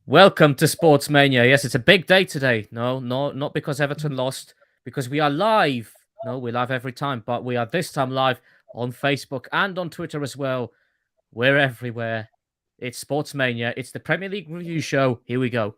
Welcome to Sportsmania. Yes, it's a big day today. No, not because Everton lost, because we are live. No, we're live every time, but we are this time live on Facebook and on Twitter as well. We're everywhere. It's Sportsmania. It's the Premier League review show. Here we go.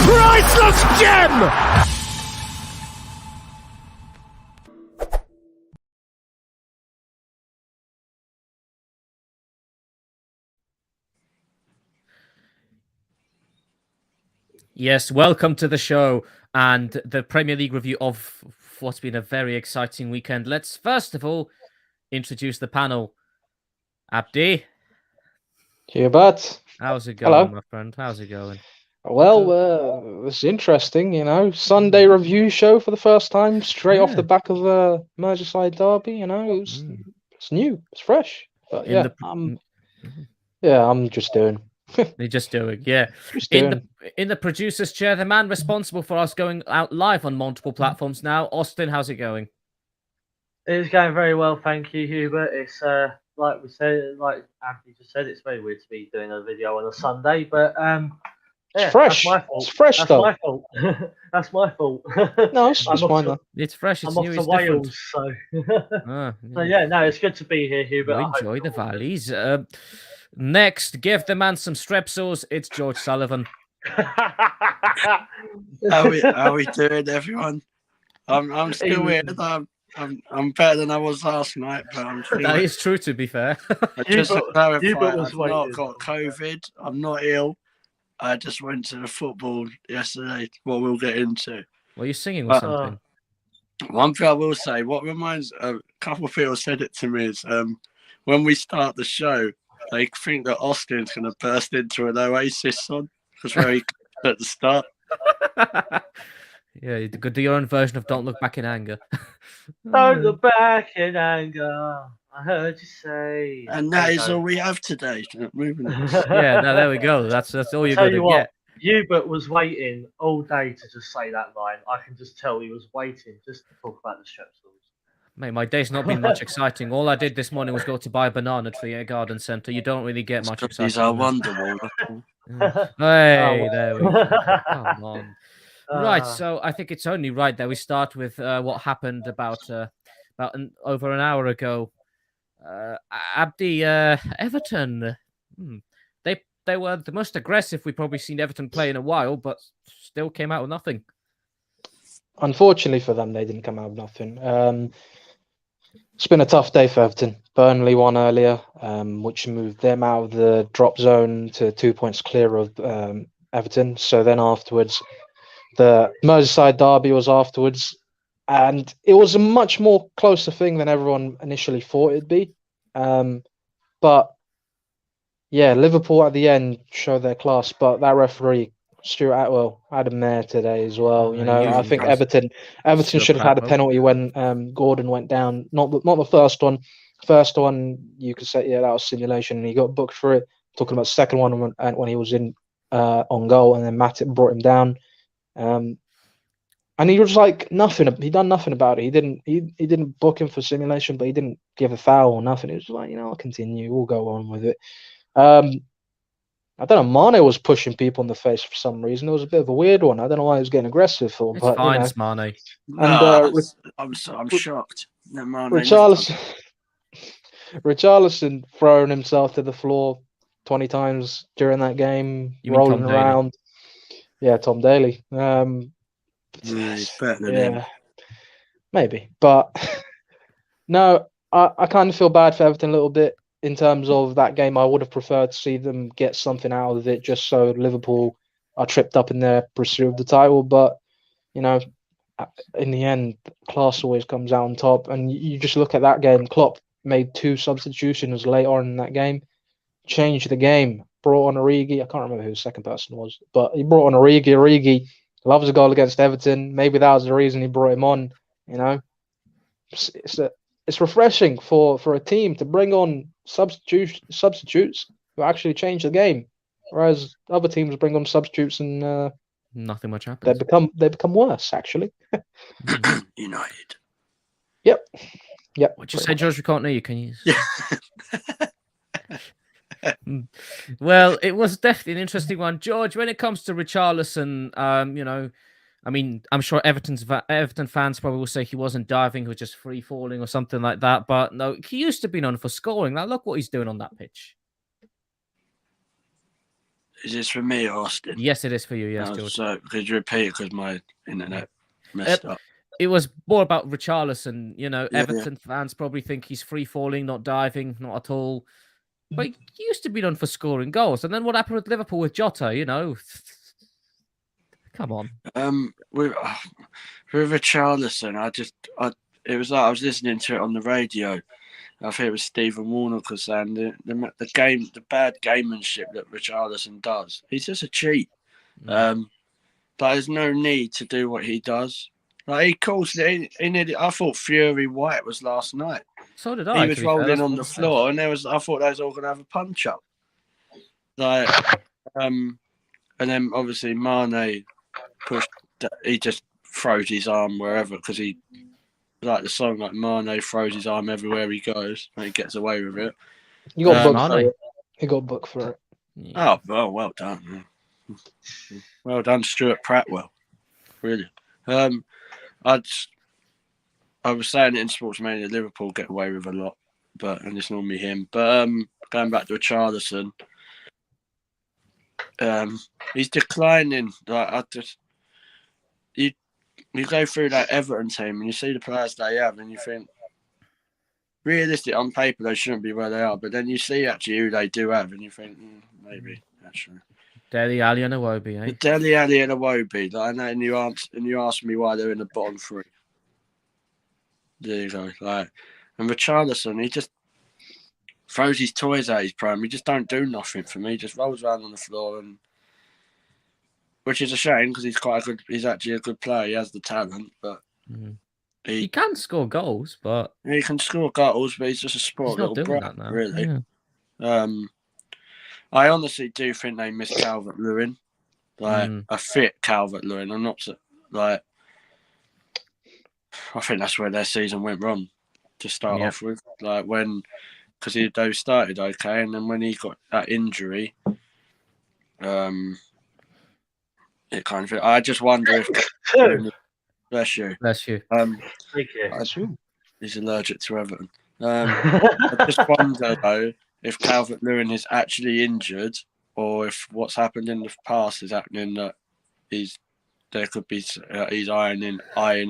Priceless gem! Yes, welcome to the show and the Premier League review of what's been a very exciting weekend. Let's first of all introduce the panel. Abdi, Hubert. how's it going, Hello. my friend? How's it going? Well, it's interesting, Sunday review show for the first time, straight off the back of the Merseyside derby. It's new, it's fresh. But I'm just doing. You're just doing, yeah. Just doing. In the producer's chair, the man responsible for us going out live on multiple platforms now. Austin, how's it going? It's going very well, thank you, Hubert. It's like we said, like Anthony just said, it's very weird to be doing a video on a Sunday, but it's fresh. That's my fault. It's fresh that's though. My fault. That's my fault. No, it's just fine though. It's fresh. It's I'm new. off It's to Wales, so. So yeah, no, it's good to be here, Hubert. Enjoy the valleys. Next, give the man some strepsils. It's George Sullivan. How we doing, everyone? I'm still weird. I'm better than I was last night, but I'm still. That is true, to be fair. Just to clarify, I've not got COVID. I'm not ill. I just went to the football yesterday. What we'll get into. Were you singing or something? One thing I will say, what reminds a couple of people said it to me is when we start the show, they think that Austin's going to burst into an Oasis song because very at the start. Yeah, you could do your own version of "Don't Look Back in Anger." Don't look back in anger. I heard you say. And that is all we have today. Yeah, no, there we go. That's all you're going to get. Hubert was waiting all day to just say that line. I can just tell he was waiting just to talk about the strepsils. Mate, my day's not been much exciting. All I did this morning was go to buy a banana tree at a garden centre. You don't really get much exciting. These are wonderful. Hey, there we go. Come on. Right, so I think it's only right that we start with what happened about over an hour ago. Abdi, Everton, they were the most aggressive we've probably seen Everton play in a while, but still came out with nothing. Unfortunately for them, they didn't come out with nothing. It's been a tough day for Everton. Burnley won earlier, which moved them out of the drop zone to 2 points clear of Everton. So then afterwards, the Merseyside derby was afterwards, and it was a much more closer thing than everyone initially thought it'd be. But yeah, Liverpool at the end showed their class, but that referee, Stuart Atwell, had a mare today as well. I think Everton should have had a penalty when Gordon went down. Not the first one. First one, you could say, yeah, that was simulation, and he got booked for it. Talking about the second one when he was in on goal, and then Matip brought him down. And he was like nothing. He done nothing about it. He didn't book him for simulation, but he didn't give a foul or nothing. It was like, I'll continue. We'll go on with it. I don't know. Mane was pushing people in the face for some reason. It was a bit of a weird one. I don't know why he was getting aggressive for. It's but fine, it's Mane. I'm shocked. Richarlison throwing himself to the floor 20 times during that game, rolling around. Yeah, Tom Daly. He's better than him. Maybe. But no, I kind of feel bad for Everton a little bit in terms of that game. I would have preferred to see them get something out of it just so Liverpool are tripped up in their pursuit of the title. But, in the end, class always comes out on top. And you just look at that game, Klopp made 2 substitutions later on in that game, changed the game, brought on Origi. I can't remember who the second person was, but he brought on Origi. Origi loves a goal against Everton. Maybe that was the reason he brought him on. You know, it's refreshing for a team to bring on substitutes who actually change the game, whereas other teams bring on substitutes and nothing much happens. they become worse actually. United. Yep. What you say, George? We can't hear you. Can you? Yeah. Well, it was definitely an interesting one, George. When it comes to Richarlison, you know, I mean, I'm sure Everton fans probably will say he wasn't diving, he was just free falling or something like that. But no, he used to be known for scoring. Now look what he's doing on that pitch. Is this for me, Austin? Yes, it is for you. Yes, George. So could you repeat it because my internet messed up? It was more about Richarlison. You know, Yeah, Everton fans probably think he's free falling, not diving, not at all. But he used to be known for scoring goals. And then what happened with Liverpool with Jota? You know, come on. With Richarlison, it was like I was listening to it on the radio. I think it was Stephen Warnock saying the bad gamemanship that Richarlison does. He's just a cheat. But there's no need to do what he does. Like he calls it. I thought Fury White was last night. So did I. He was rolling on the floor, and I thought they was all gonna have a punch up. Like, and then obviously Mane pushed. He just throws his arm wherever because he. Like the song, like Mane throws his arm everywhere he goes, and he gets away with it. You got booked for it. He got booked for it. Yeah. Oh, well done. Man. Well done, Stuart Pratwell. Brilliant. I was saying it in Sportsmania, Liverpool get away with a lot, and it's normally him. But going back to Richarlison, he's declining. Like you go through that Everton team and you see the players they have, and you think, realistic on paper they shouldn't be where they are. But then you see actually who they do have, and you think maybe actually. Dele Alli and Iwobi, eh? Dele Alli and Iwobi, and you ask me why they're in the bottom 3. There you go. Like, and Richarlison, he just throws his toys at his prime. He just don't do nothing for me. He just rolls around on the floor, and which is a shame because he's actually a good player. He has the talent, but he can score goals, but he can score goals, but he's just a sport little brat, really. Yeah. I honestly do think they miss Calvert-Lewin, like a fit Calvert-Lewin. I'm not like. I think that's where their season went wrong to start off with. Like because they started okay, and then when he got that injury, it kind of. I just wonder if. Bless you. Bless you. Thank you. He's allergic to Everton. I just wonder though if Calvert-Lewin is actually injured, or if what's happened in the past is happening that he's eyeing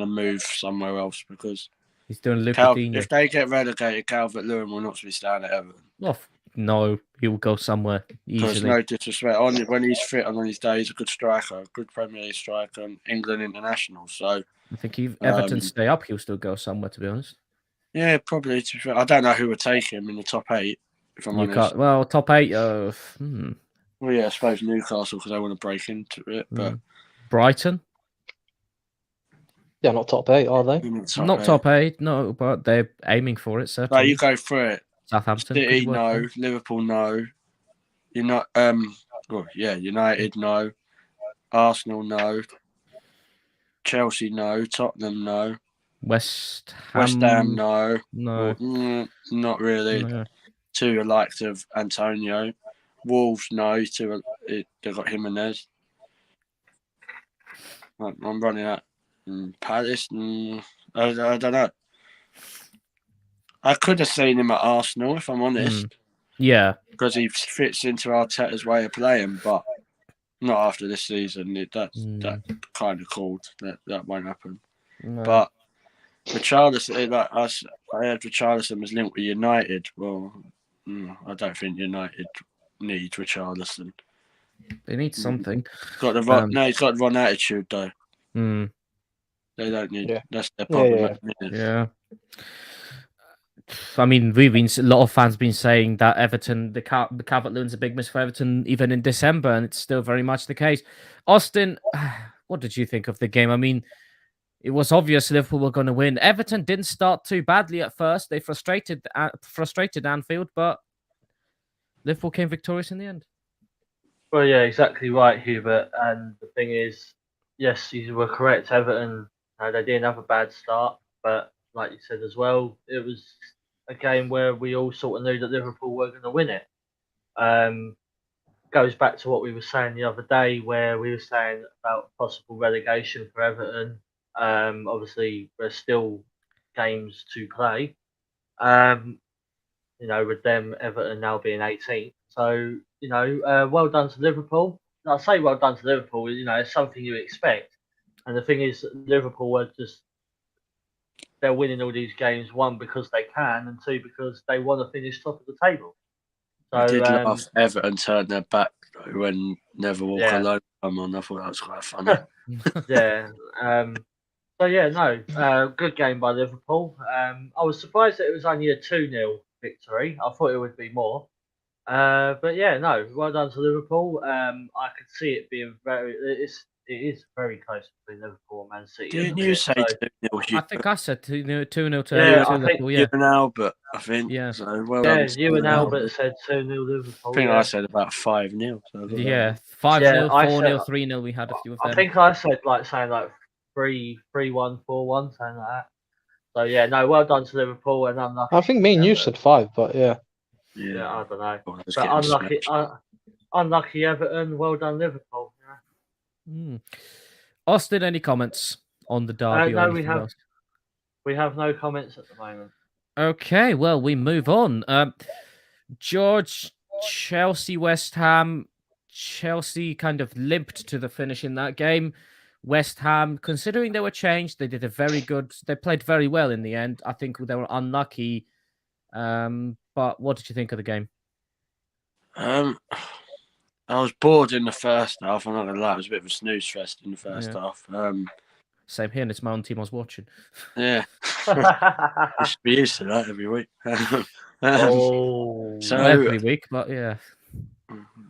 a move somewhere else because he's doing Lucatinho. If they get relegated, Calvert-Lewin will not be staying at Everton. Oh, no, he will go somewhere easily. There's no disrespect. When he's fit and on his day, he's a good striker, a good Premier League striker, and England international. So I think if Everton stay up, he'll still go somewhere. To be honest. Yeah, probably. I don't know who would take him in the top 8. If I'm honest. Well, top 8. Well, yeah, I suppose Newcastle because they want to break into it, but. Brighton? Yeah, not top 8, are they? Not top 8, no, but they're aiming for it, certainly. Like, you go through it. Southampton. City, no. Liverpool, no. You're not. United, no. Arsenal, no. Chelsea, no. Tottenham, no. West Ham, no. No. Not really. No. 2 are likes of Antonio. Wolves, no. 2 they've got Jimenez. I'm running out. Palace, I don't know. I could have seen him at Arsenal, if I'm honest. Yeah. Because he fits into Arteta's way of playing, but not after this season. That kind of called. That won't happen. No. But Richarlison, I heard Richarlison was linked with United. Well, I don't think United need Richarlison. They need something. He's got the wrong attitude though. They don't need. That's their problem. Yeah. I mean, a lot of fans been saying that Everton, the Calvert-Lewin's a big miss for Everton, even in December, and it's still very much the case. Austin, what did you think of the game? I mean, it was obvious Liverpool were going to win. Everton didn't start too badly at first. They frustrated Anfield, but Liverpool came victorious in the end. Well, yeah, exactly right, Hubert. And the thing is, yes, you were correct. Everton, they didn't have a bad start, but like you said as well, it was a game where we all sort of knew that Liverpool were going to win it. Goes back to what we were saying the other day, where we were saying about possible relegation for Everton. Obviously, there's still games to play. With them, Everton now being 18th. So, well done to Liverpool. And I say well done to Liverpool, it's something you expect. And the thing is, Liverpool they're winning all these games, one, because they can, and two, because they want to finish top of the table. So, I did laugh Everton turned their back though, when Neville Walker come on. I thought that was quite funny. Yeah. Good game by Liverpool. I was surprised that it was only a 2-0 victory. I thought it would be more. But yeah, no, well done to Liverpool. I could see it being it is very close between Liverpool and Man City. Didn't you say 2-0? I think I said 2-0 to Liverpool. Yeah, You and Albert, I think. Yeah. So well done. You and Albert said 2-0 Liverpool. I think I said about 5-0. So 5-0, 4-0, 3-0. We had a few of them. I think I said saying 3-1, 4-1, something like that. So yeah, no, well done to Liverpool, and unlucky. I think me and you said 5, but yeah. Yeah, I don't know. But unlucky Everton. Well done Liverpool. Austin, any comments on the derby? No, we have no comments at the moment. Okay, well, we move on. George, Chelsea, West Ham. Chelsea kind of limped to the finish in that game. West Ham, considering they were changed, they played very well in the end. I think they were unlucky. But what did you think of the game? I was bored in the first half. I'm not gonna lie, it was a bit of a snooze fest in the first half. Same here, and it's my own team I was watching. Yeah, you should be used to that every week. So every week, but yeah.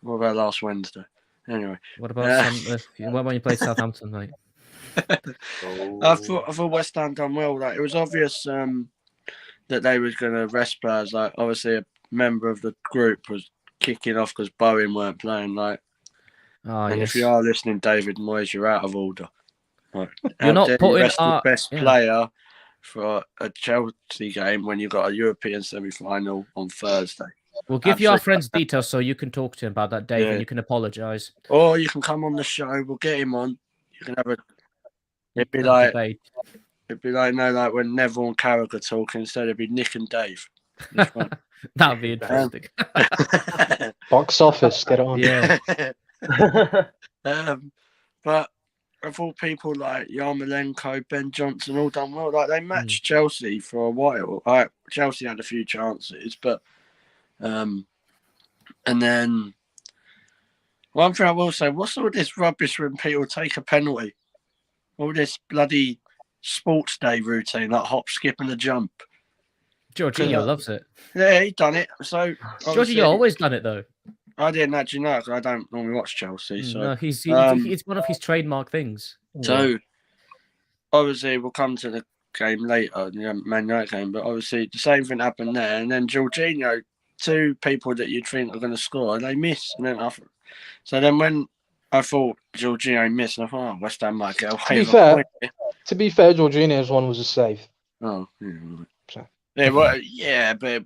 What about last Wednesday? Anyway, what about when you played Southampton, mate? I thought West Ham done well. Like, it was obvious that they was going to rest players. Like, obviously, a member of the group was kicking off because Bowen weren't playing. Like, if you are listening, David Moyes, you're out of order. Like, you're not putting the best player for a Chelsea game when you've got a European semi-final on Thursday. We'll give you our friend's details so you can talk to him about that, Dave, and you can apologise. Or you can come on the show. We'll get him on. You can have It'd be like when Neville and Carragher are talking. Instead, it'd be Nick and Dave. That'd be interesting. Box office, get it on. Yeah. But I thought people like Yarmolenko, Ben Johnson all done well. Like, they matched Chelsea for a while. Like, Chelsea had a few chances, but and then one thing I will say, what's all this rubbish when people take a penalty? All this bloody sports day routine, like hop, skip, and a jump. Jorginho loves it. Yeah, he done it. So Jorginho always done it though. I didn't actually know because I don't normally watch Chelsea. So no, it's one of his trademark things. So obviously we'll come to the game later, the Man United game, but obviously the same thing happened there, and then Jorginho, two people that you'd think are going to score, and they miss, and then then when I thought Jorginho missed, and I thought, West Ham might get away. To be fair, Jorginho's one was a save. Oh, yeah, but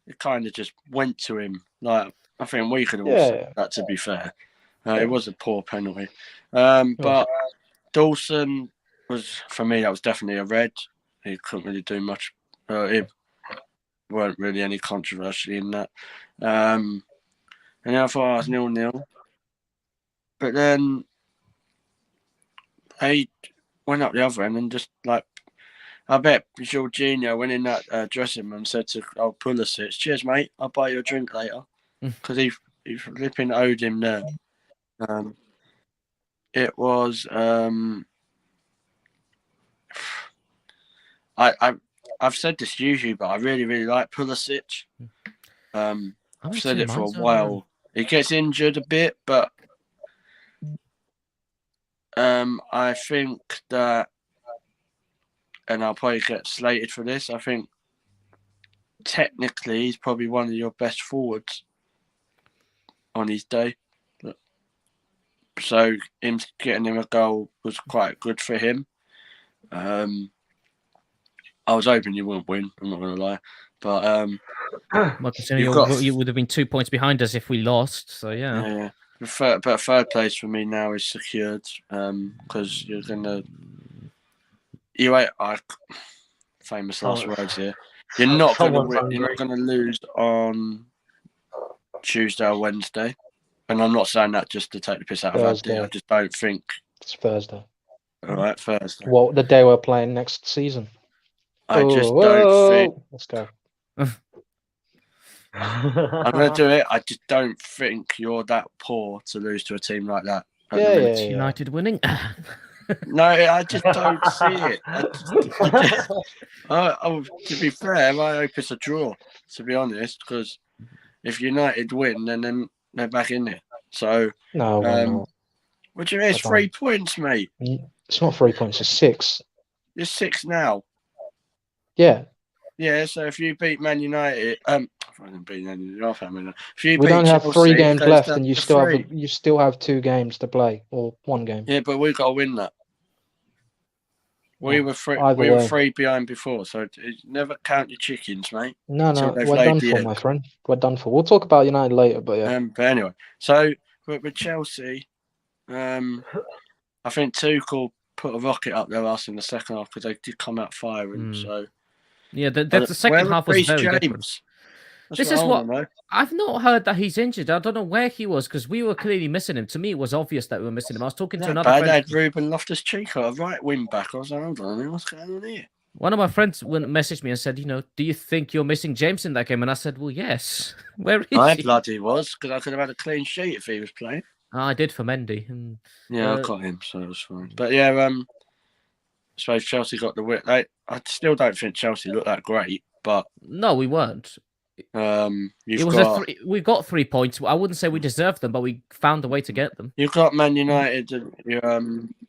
it kind of just went to him. Like, I think we could have said that, to be fair. It was a poor penalty. But Dawson was, for me, that was definitely a red. He couldn't really do much. It weren't really any controversy in that. And then I thought I was 0-0. But then he went up the other end and just, like, I bet Jorginho went in that dressing room and said to Pulisic, "Cheers, mate. I'll buy you a drink later," because he flipping owed him there. It was I I've said this usually, but I really, really like Pulisic. I've said it for a while. He gets injured a bit, but I think that, and I'll probably get slated for this, I think technically he's probably one of your best forwards on his day. So getting him a goal was quite good for him. I was hoping you wouldn't win, I'm not going to lie. But you would have been 2 points behind us if we lost. So yeah. But third place for me now is secured because you're gonna. Famous last words here. You're not gonna win. You're not gonna lose on Tuesday or Wednesday, and I'm not saying that just to take the piss out of Andy. I just don't think it's Thursday. All right, Thursday. Well, the day we're playing next season. I just don't think. Let's go. I'm going to do it. I just don't think you're that poor to lose to a team like that. United winning. No, I just don't see it. To be fair, I hope it's a draw, to be honest, because if United win, then they're back in there. So, no. What do you mean? It's 3 points, mate. It's not 3 points, it's 6. It's 6 now. Yeah. Yeah, so if you beat Man United, if we don't have Chelsea, 3 games left, and you still have 2 games to play, or 1 game. Yeah, but we've got to win that. We were 3 behind before, so never count your chickens, mate. No, we're done for, my friend. We're done for. We'll talk about United later, but yeah. But anyway, so with Chelsea, I think Tuchel put a rocket up their ass in the second half because they did come out firing. So. Yeah, the second half was very different. This is what I've not heard that he's injured. I don't know where he was because we were clearly missing him. To me, it was obvious that we were missing him. I was talking to another friend. I had Ruben Loftus-Cheek, a right wing back. I was like, hold on, what's going on here? One of my friends messaged me and said, do you think you're missing James in that game? And I said, well, yes. Where is he? I bloody was because I could have had a clean sheet if he was playing. I did for Mendy. And, I got him, so it was fine. But yeah, I suppose Chelsea got the win. I still don't think Chelsea looked that great, but no, we weren't. We got 3 points. I wouldn't say we deserved them, but we found a way to get them. You've got Man United. You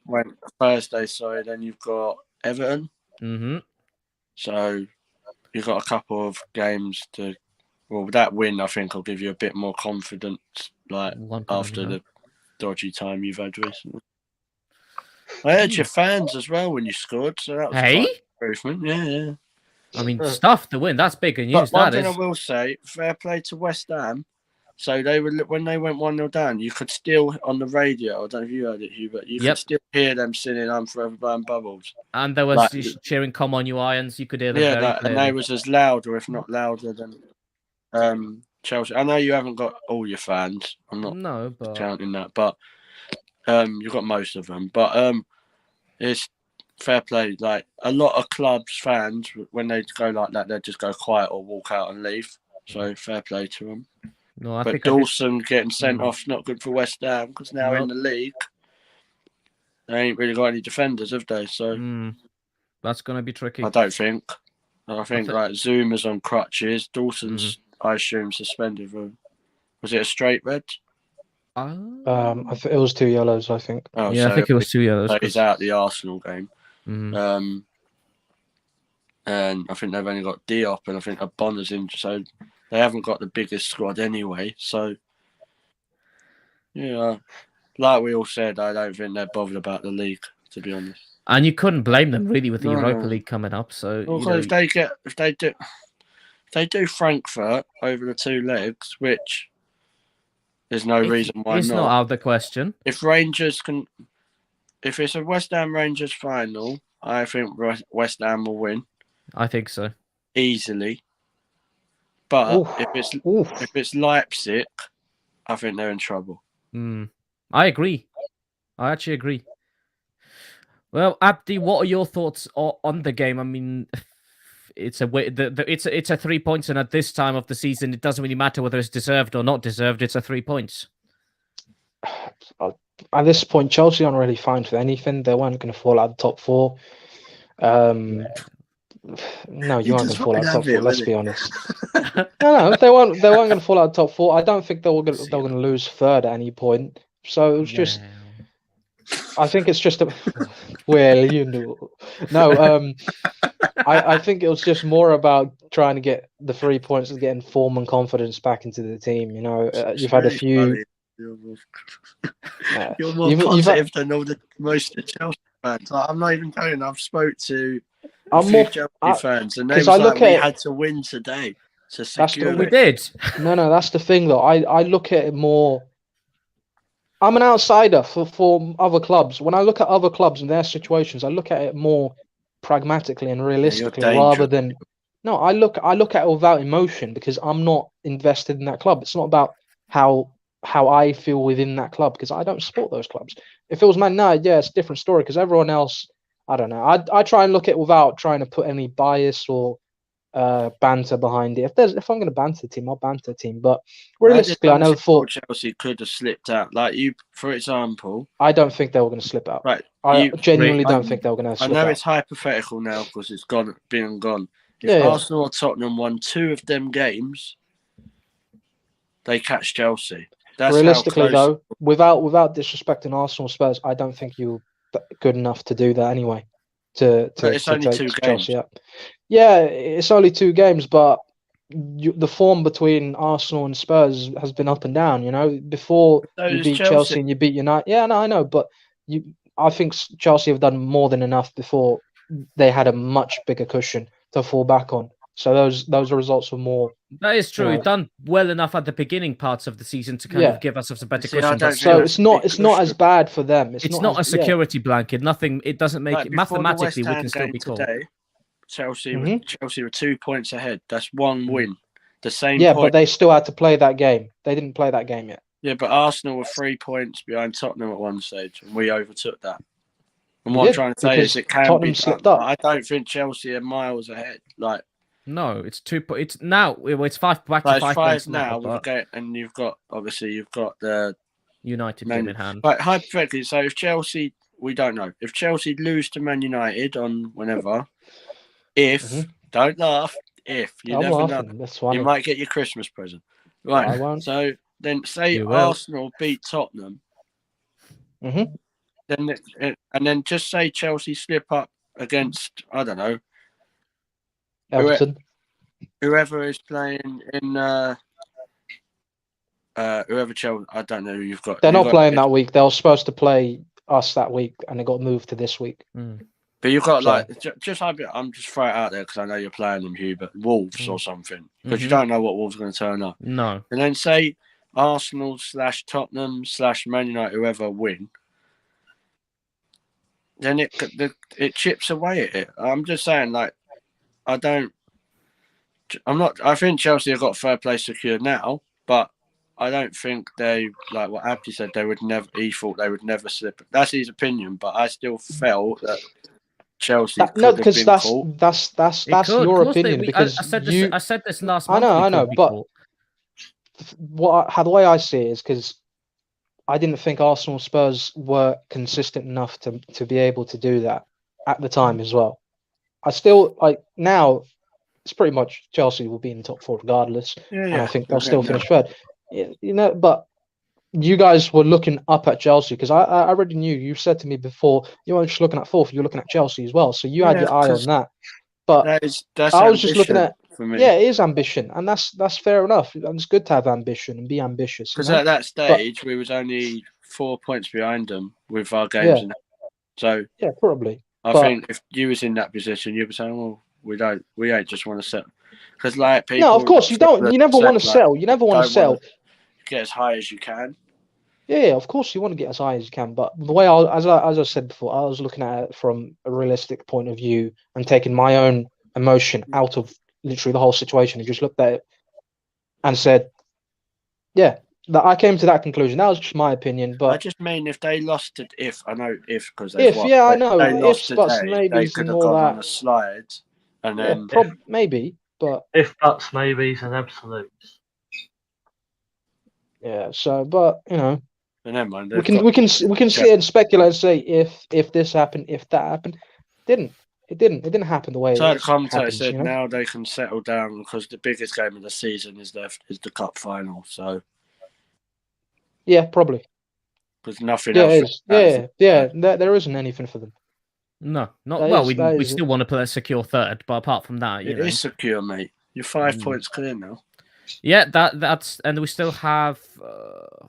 went Thursday, then you've got Everton. Mm-hmm. So you've got a couple of games to. Well, that win, I think, will give you a bit more confidence, after the dodgy time you've had recently. I heard your fans as well when you scored, so that was improvement. Yeah. I mean, stuff to win. That's bigger news. But one thing I will say, fair play to West Ham. So when they went 1-0 down, you could still, on the radio, I don't know if you heard it, Hugh, but you could still hear them singing "I'm Forever Blowing Bubbles." And there was cheering "Come on, you Irons." You could hear them very clearly. And they was as loud, or if not louder, than Chelsea. I know you haven't got all your fans. I'm not counting that, but you've got most of them. But it's fair play. Like a lot of clubs' fans, when they go like that, they just go quiet or walk out and leave. So fair play to them. No, but Dawson getting sent off not good for West Ham because now in the league, they ain't really got any defenders, have they? So that's going to be tricky. I don't think. I think like Zuma's on crutches. Dawson's, I assume, suspended. Was it a straight red? It was 2 yellows, I think. I think it was 2 yellows. So he's out the Arsenal game. And I think they've only got Diop, and I think Abonna's injured, so they haven't got the biggest squad anyway. So, like we all said, I don't think they're bothered about the league, to be honest. And you couldn't blame them really with the Europa League coming up. So, if they do Frankfurt over the 2 legs, which there's no reason why not. It's not out of the question. If it's a West Ham Rangers final, I think West Ham will win. I think so. Easily. But if it's Leipzig, I think they're in trouble. I agree. I actually agree. Well, Abdi, what are your thoughts on the game? I mean, it's a 3 points, and at this time of the season, it doesn't really matter whether it's deserved or not deserved. It's a 3 points. At this point, Chelsea aren't really fine for anything. They weren't going to fall out of the top 4. No, He you aren't going just to fall out won't top have it, four. Let's will be he? honest. No, they weren't going to fall out top four. I don't think they were See going to lose third at any point. So it was just. I think it's just a. Well, you know, no. I think it was just more about trying to get the 3 points and getting form and confidence back into the team. You know, It's you've had a really few. funny. Uh, You're more you've had, positive than all the most of the Chelsea fans. Like, I'm not even joking. I've spoke to a I'm few more Chelsea fans, and they 'cause was I like, look "We at it- had to win today to That's the- secure We it." did. no, that's the thing though. I look at it more. I'm an outsider for other clubs. When I look at other clubs and their situations, I look at it more pragmatically and realistically rather dangerous. than. No, I look at it without emotion because I'm not invested in that club. It's not about how I feel within that club because I don't support those clubs. If it was Man United, yeah, it's a different story because everyone else, I don't know. I try and look at it without trying to put any bias or banter behind it. If I'm going to banter the team, I'll banter the team. But realistically, I never thought Chelsea could have slipped out. Like you, for example, I don't think they were going to slip out. right? I genuinely I- don't think they were going to I slip know out. it's hypothetical now because it's been and gone. If Yeah, yeah. Arsenal or Tottenham won 2 of them games, they catch Chelsea. That's Realistically, how close. though, without disrespecting Arsenal, Spurs, I don't think you're good enough to do that anyway. To it's only take 2 Chelsea games. up. Yeah, it's only 2 games, but the form between Arsenal and Spurs has been up and down. You know, before So you does beat Chelsea and you beat United. Yeah, no, I know, but I think Chelsea have done more than enough before they had a much bigger cushion to fall back on. So those results were more. That is true. Yeah. We've done well enough at the beginning parts of the season to kind Yeah. of give ourselves a better See, I cushion. don't But think So still, it's not as bad for them. it's not a security blanket. Nothing. It doesn't make Like, it before the mathematically. West We Ham can still game be called. today, Chelsea Mhm. Chelsea were 2 points ahead. That's one Mm. win. The same Yeah, point. but they still had to play that game. They didn't play that game yet. Yeah, but Arsenal were 3 points behind Tottenham at one stage, and we overtook that. And We what I'm did, trying to say because is it can Tottenham be slipped done. up. I don't think Chelsea are miles ahead. Like, No, it's 2. It's now. It's 5 back to like 5 5 points now now. with a But game, and you've got the United Man- game in hand. like hypothetically. So if Chelsea, we don't know if Chelsea lose to Man United on whenever. If Mhm. don't laugh, if you I'm never laughing. know. That's funny. You might get your Christmas present. I Right. won't. So then say You will. Arsenal beat Tottenham. Mhm. Then just say Chelsea slip up against, I don't know, Everton. whoever is playing in whoever Chelsea, I don't know who you've got. They're You've not got- playing that week. They were supposed to play us that week, and it got moved to this week. But you've got So- like I'm just throwing it out there because I know you're playing them, Hugh, but Wolves or something because you Mhm. don't know what Wolves are going to turn up. No. And then say Arsenal / Tottenham / Man United, whoever win, then it chips away at it. I'm just saying, like, I think Chelsea have got third place secured now, but I don't think they, like what Abdi said, he thought they would never slip. That's his opinion, but I still felt that Chelsea No, could because have been caught. that's It could. your Of course opinion. I Because said this. you, I said this last I month. know, we I know, could be but caught. the way I see it is because I didn't think Arsenal Spurs were consistent enough to be able to do that at the time as well. I still now. It's pretty much Chelsea will be in the top 4 regardless, and I think they'll still finish third. You know, but you guys were looking up at Chelsea because I already knew. You said to me before you weren't just looking at 4th, you're looking at Chelsea as well. So you had your eye on that. But That's I was just looking ambition at for me. yeah, it is ambition, and that's fair enough. And it's good to have ambition and be ambitious. Because You know? at that stage we was only 4 points behind them with our games. Yeah. In so Yeah, probably. I But- think if you was in that position, you'd be saying, "Well, we ain't just want to sell." Because like people, No, of course you don't. You never want to like, sell. You never want to don't sell. wanna get as high as you can. Yeah, of course you want to get as high as you can, but the way as I said before, I was looking at it from a realistic point of view and taking my own emotion out of literally the whole situation and just looked at it and said, yeah, that I came to that conclusion. That was just my opinion, I but just mean if they lost to because yeah, I know, they lost ifs, buts, today, maybes, they could and have all gone that. on a slide, and Yeah, then maybe, but If buts, maybes, and absolutes. yeah. So, but you know, and never mind. we can sit and speculate and say if this happened, if that happened, didn't. It didn't happen the way So it Conte happens, said you know? now they can settle down because the biggest game of the season is the cup final. So Yeah, probably. there's nothing Yeah, else. it is. There isn't anything for them. No, not That well. is- We that we is- still want to play a secure third, but apart from that, you It know, is secure, mate. You're 5 Mm. points clear now. yeah, that's and we still have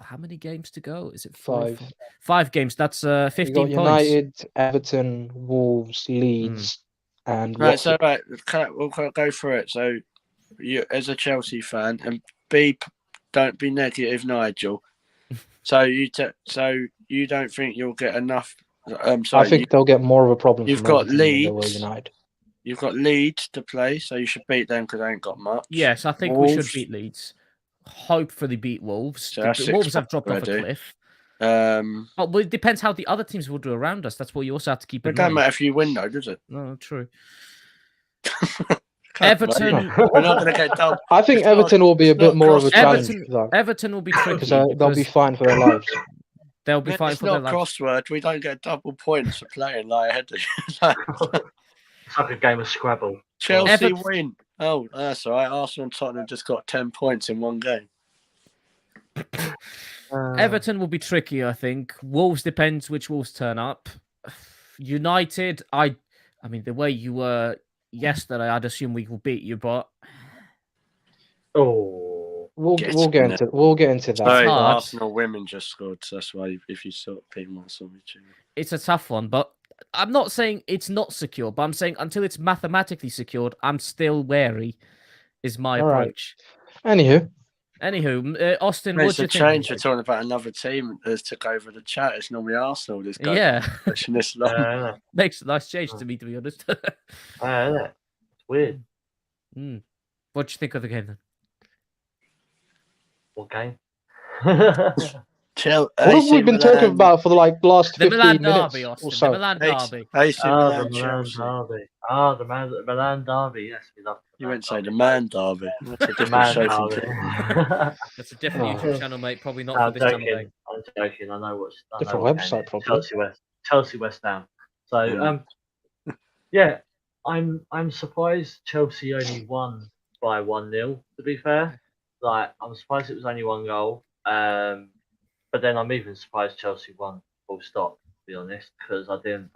how many games to go? Is it 5. 5 games? That's You got 15 points. United, Everton, Wolves, Leeds, and Right, Watford. so we'll go through it. So you, as a Chelsea fan, and don't be negative, Nigel. So you don't think you'll get enough? I think they'll get more of a problem you've from got Everton than they will Leeds. United. You've got Leeds to play, so you should beat them because they ain't got much. Yes, I think we should Wolves. beat Leeds. Hopefully beat Wolves. So that's The 6 Wolves have points dropped off a already. cliff. But But it depends how the other teams will do around us. That's what you also have to keep it in don't mind. matter if you win, though, does it? No, true. Come Everton. on, we're not going to get done. I think It's not- Everton will be a it's bit not more of a crossword. challenge, Everton, though, Everton will be tricky because they'll be because fine for their lives. they'll be fine It's for their not lives. crossword. We don't get double points for playing like ahead of you. It's like a game of Scrabble. Chelsea Everton- win. Oh, that's all right. Arsenal and Tottenham just got 10 points in one game. Everton will be tricky, I think. Wolves depends which Wolves turn up. United, I mean, the way you were yesterday, I'd assume we will beat you, but Oh, We'll Get get in into that. Sorry, the hard. Arsenal women just scored. So that's why if you saw people saw me too. it's a tough one. But I'm not saying it's not secure, but I'm saying until it's mathematically secured, I'm still wary, is my All right. approach. Anywho, Anywho, Austin, Mate, what it's do a you think? change. We're talking about another team that took over the chat. It's normally Arsenal. This guy. Yeah, This long. makes a nice change to me, to be honest. isn't it? It's weird. What do you think of the game then? What game? what have we been talking about for the last The 15 Milan minutes derby, or Austin. so? The Milan derby. AC the Milan, Milan Chelsea. derby. The Milan derby. Yes, we love. You wouldn't say the man derby. That's a The different Man show derby. from That's a different Oh. YouTube channel, mate. Probably not No, for I'm this time of joking. day. I'm joking. I know what's Different what website, game it is. probably. Chelsea West Ham. So Mm. yeah, I'm surprised Chelsea only won by 1-0. To be fair, like I'm surprised it was only 1 goal. But then I'm even surprised Chelsea won full stop. To be honest, because I didn't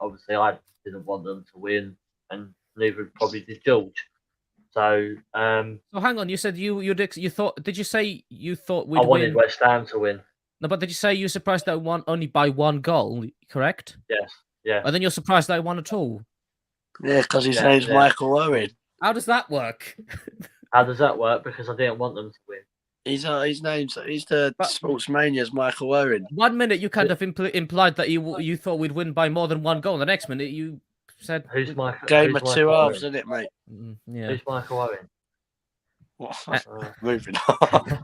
want them to win, and neither probably did George. So So hang on, you said you thought? Did you say you thought we'd I wanted win? West Ham to win. No, but did you say you're surprised that won only by 1 goal? Correct. Yes, yeah. And then you're surprised that I won at all. Yeah, because his Yeah, name's yeah. Michael Owen. How does that work? How does that work? Because I didn't want them to win. He's the But- Sportsmania's Michael Owen. 1 minute you kind of implied that you thought we'd win by more than 1 goal. The next minute you said Who's Michael? Game who's of Michael two Owen? halves, isn't it, mate? Yeah. Who's Michael Owen? Moving on.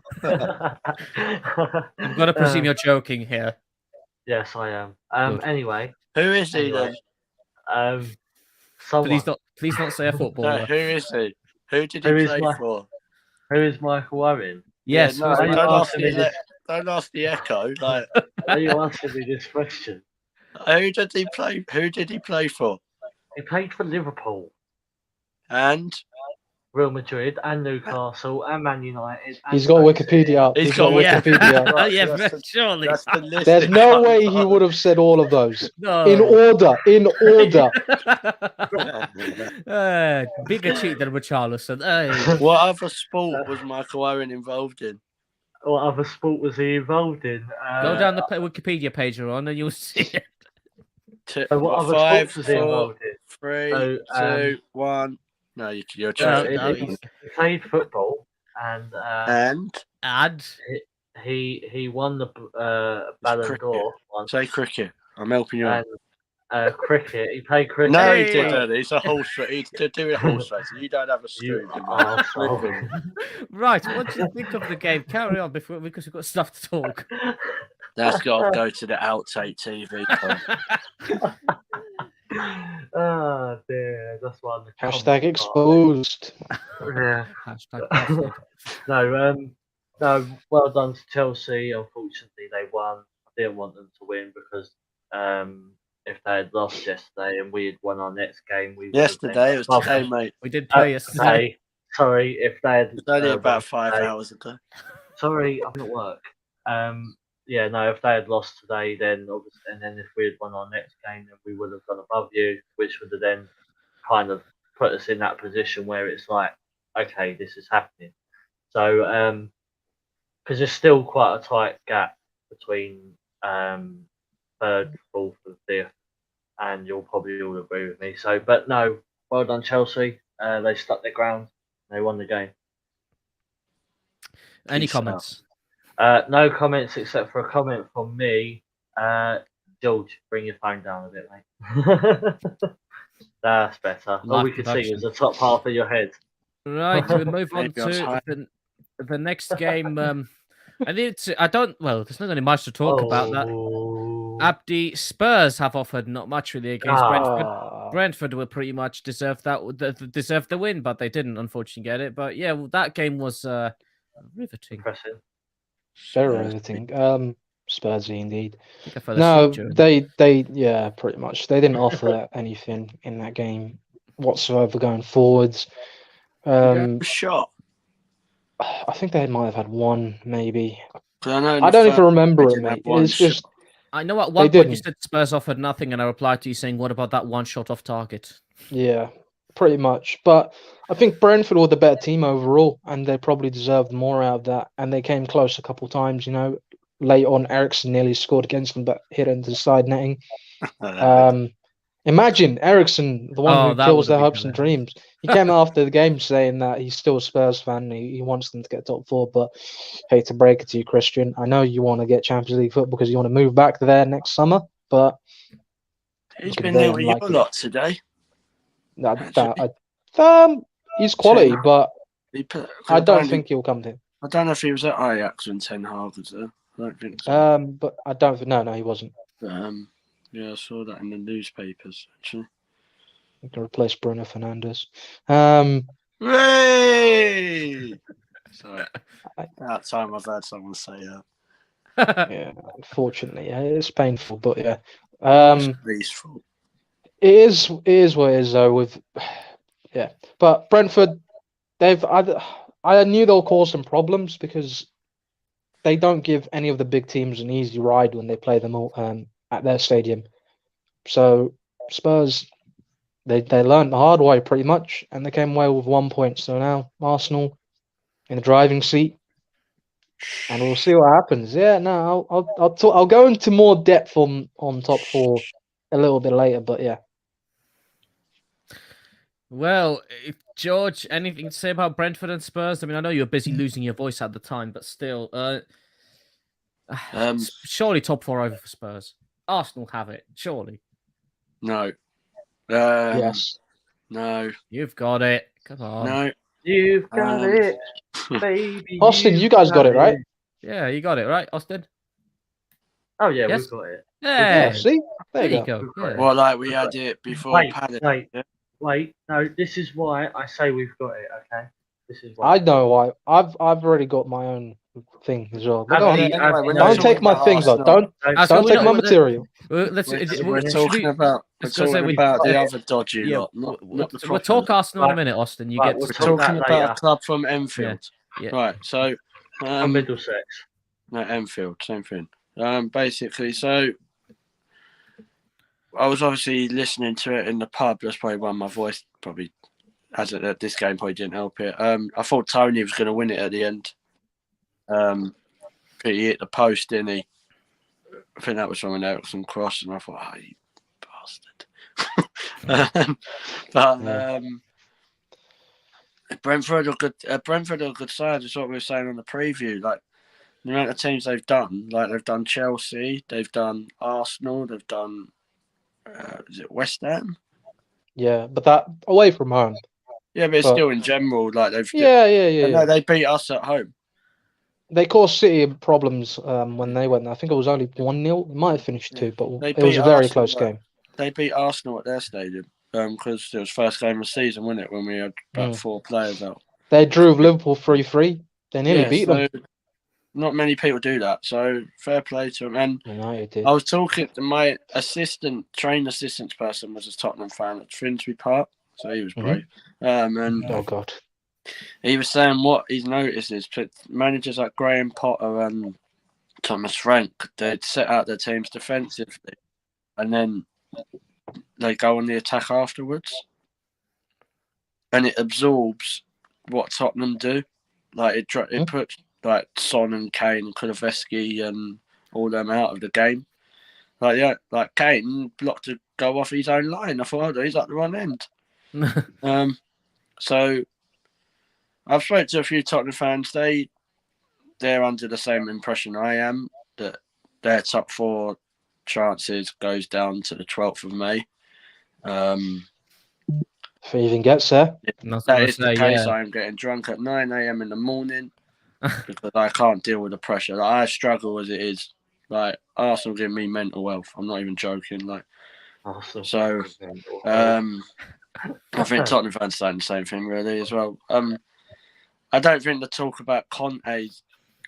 I'm gonna presume you're joking here. Yes, I am. Good. Anyway, Who is he anyway, then? someone. Please not say a No, footballer. who is he? Who did he Who is play my- for? Who is Michael Owen? Yes. Yeah, no, who's Are you my- don't ask the echo. Like, Are you asking me this question? who did he play? Who did he play for? He played for Liverpool, And Real Madrid, and Newcastle, and Man United. And He's got Chelsea. Wikipedia up. He's He's got got- yeah. Wikipedia. Right, yeah, that's the- surely. that's the list. There's that no comes way he up. would have said all of those No. in order. In order. Bigger cheat than Richarlison. Hey. What other sport was Michael Owen involved in? What other sport was he involved in? Go down the Wikipedia page you're on and you'll see it. So what other 5, sports was he 4, involved in? 3, So, 2, 1. No, you're No, choosing. no, he played football, and And he won the Ballon cricket. d'Or once. say cricket. I'm helping you out. And cricket. He played cricket. No, he Hey. didn't. It's a horse race. He's doing a horse race. You don't have a You scoop. arsehole. Right, what do you think of the game? Carry on because we've got stuff to talk. That's got to go to the outtake TV. Tom. Oh dear, that's one. Hashtag exposed. Yeah. Hashtag busted. No, well done to Chelsea. Unfortunately, they won. I didn't want them to win because if they had lost yesterday and we had won our next game, we would Yesterday, it was have today, mate. We did play yesterday. Sorry, if they had It's only about won 5 today- hours ago. Sorry, I'm at work. Yeah, no, if they had lost today, then obviously, and then if we had won our next game, then we would have gone above you, which would have then kind of put us in that position where it's like, okay, this is happening. So, because there's still quite a tight gap between third, fourth, and fifth, and you'll probably all agree with me. So, but no, well done, Chelsea. They stuck their ground. They won the game. Any Peace out. comments? No comments except for a comment from me. George, bring your phone down a bit, mate. That's better. All we Live could see production. was the top half of your head. Right, we move on Maybe I was to high. the next game. There's not really much to talk about that. Oh. Abdi, Spurs have offered not much really against Brentford. Ah, Brentford will pretty much deserve the win, but they didn't unfortunately get it. But yeah, well, that game was riveting. Impressive. very riveting. Spursy indeed. I think I fell No, asleep during it. they yeah, pretty much. They didn't offer anything in that game whatsoever going forwards. A shot. I think they might have had one, maybe. 'Cause I know in I the don't first even remember they it, didn't have mate. one It's just I know at They one point you didn't. said Spurs offered nothing, and I replied to you saying, "What about that one shot off target?" yeah, pretty much. But I think Brentford were the better team overall, and they probably deserved more out of that. And they came close a couple times, Late on, Ericsson nearly scored against them, but hit into the side netting. Imagine Ericsson, the one Oh, who that kills would've their been hopes and dreams. He came after the game saying that he's still a Spurs fan. He wants them to get top four, but hate to break it to you, Christian. I know you want to get Champions League football because you want to move back there next summer, but He's Look at been them, there with you like a it. lot today. he's quality, Ten Hag. but He put, I don't think he'll come to him. I don't know if he was at Ajax when Ten Hag was there. I don't think so. But I don't think no, he wasn't. Yeah, I saw that in the newspapers actually. He can replace Bruno Fernandes. Hey! Sorry. About time I've heard someone say that. Yeah, unfortunately, yeah, it's painful, but yeah. It's Lee's fault. It is what it is though. Yeah, but Brentford, I knew they'll cause some problems because they don't give any of the big teams an easy ride when they play them all at their stadium. So Spurs, they learned the hard way pretty much, and they came away with 1 point. So now Arsenal in the driving seat, and we'll see what happens. Yeah, no, I'll go into more depth on top four a little bit later, but yeah. Well, George, anything to say about Brentford and Spurs? I mean, I know you were busy losing your voice at the time, but still, surely top four over for Spurs. Arsenal have it, surely. No. Yes. No. You've got it. Come on. No. You've got Um, it, baby. Austin, you guys got it, right? Yeah, you got it, right, Austin? Oh yeah, Yes. we've got it. Yeah, Yeah, see? There there you you go. go. Yeah. Well, like we had it before Wait, Palace. wait. No, this is why I say we've got it. Okay, this is why. I know why. I've already got my own thing as well. But Have go on. you- Anyway, have we're you- not Don't talking take my about things though. Arsenal. Don't take my material. Let's. We're should talking we- about let's go say talking we- about the other dodgy yeah, lot, not we'll the we'll proper talk lot. Arsenal in a Right. minute, Austin. You Right, get we'll to We're talk talking that about later. a club from Enfield. Yeah. Right, so From Middlesex. no, Enfield, same thing. Basically, so I was obviously listening to it in the pub. That's probably why my voice probably hasn't. This game probably didn't help it. I thought Tony was going to win it at the end. He hit the post, didn't he? I think that was from an Ericsson cross, and I thought, oh, you bastard. Brentford are good. Brentford are a good side. That's what we were saying on the preview. Like the amount of teams they've done. Like they've done Chelsea, they've done Arsenal, they've done. Is it West Ham? Yeah, but that away from home. Yeah, but it's But- still in general. Like they've. Yeah. No, they beat us at home. They caused City problems when they went there. I think it was only 1-0. It might have finished 2, but They it was beat a very Arsenal, close like, game. They beat Arsenal at their stadium because it was first game of the season, wasn't it? When we had about 4 players out. They drew with Liverpool 3-3. They nearly beat them. Not many people do that, so fair play to him. And United did. I was talking to my train assistance person was a Tottenham fan at Finsbury Park, so he was brave. And Oh God. he was saying what he's noticed is managers like Graham Potter and Thomas Frank, they'd set out their teams defensively, and then they go on the attack afterwards, and it absorbs what Tottenham do. Like it puts like Son and Kane and Kulusevski and all them out of the game. Like Kane blocked a go off his own line. I thought, oh, he's at the wrong end. So I've spoken to a few Tottenham fans. They're under the same impression I am, that their top 4 chances goes down to the 12th of May. If it even gets there. That is the case. I am getting drunk at 9 a.m. in the morning because I can't deal with the pressure. Like, I struggle as it is. Like, Arsenal give me mental health. I'm not even joking. Like, so I think Tottenham fans saying the same thing really as well. I don't think the talk about Conte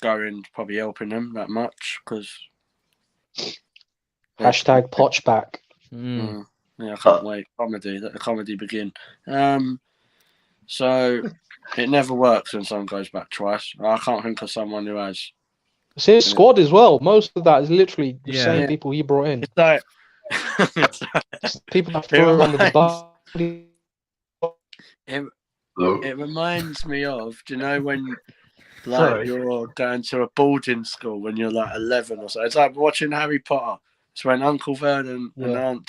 going probably helping them that much because Hashtag Poch back. Yeah, I can't wait. Let the comedy begin. So it never works when someone goes back twice. I can't think of someone who has. It's his squad as well. Most of that is literally the same people he brought in. It's like people have to throw under the bus. It reminds me of, do you know when like you're going to a boarding school when you're like 11 or so? It's like watching Harry Potter. It's when Uncle Vernon and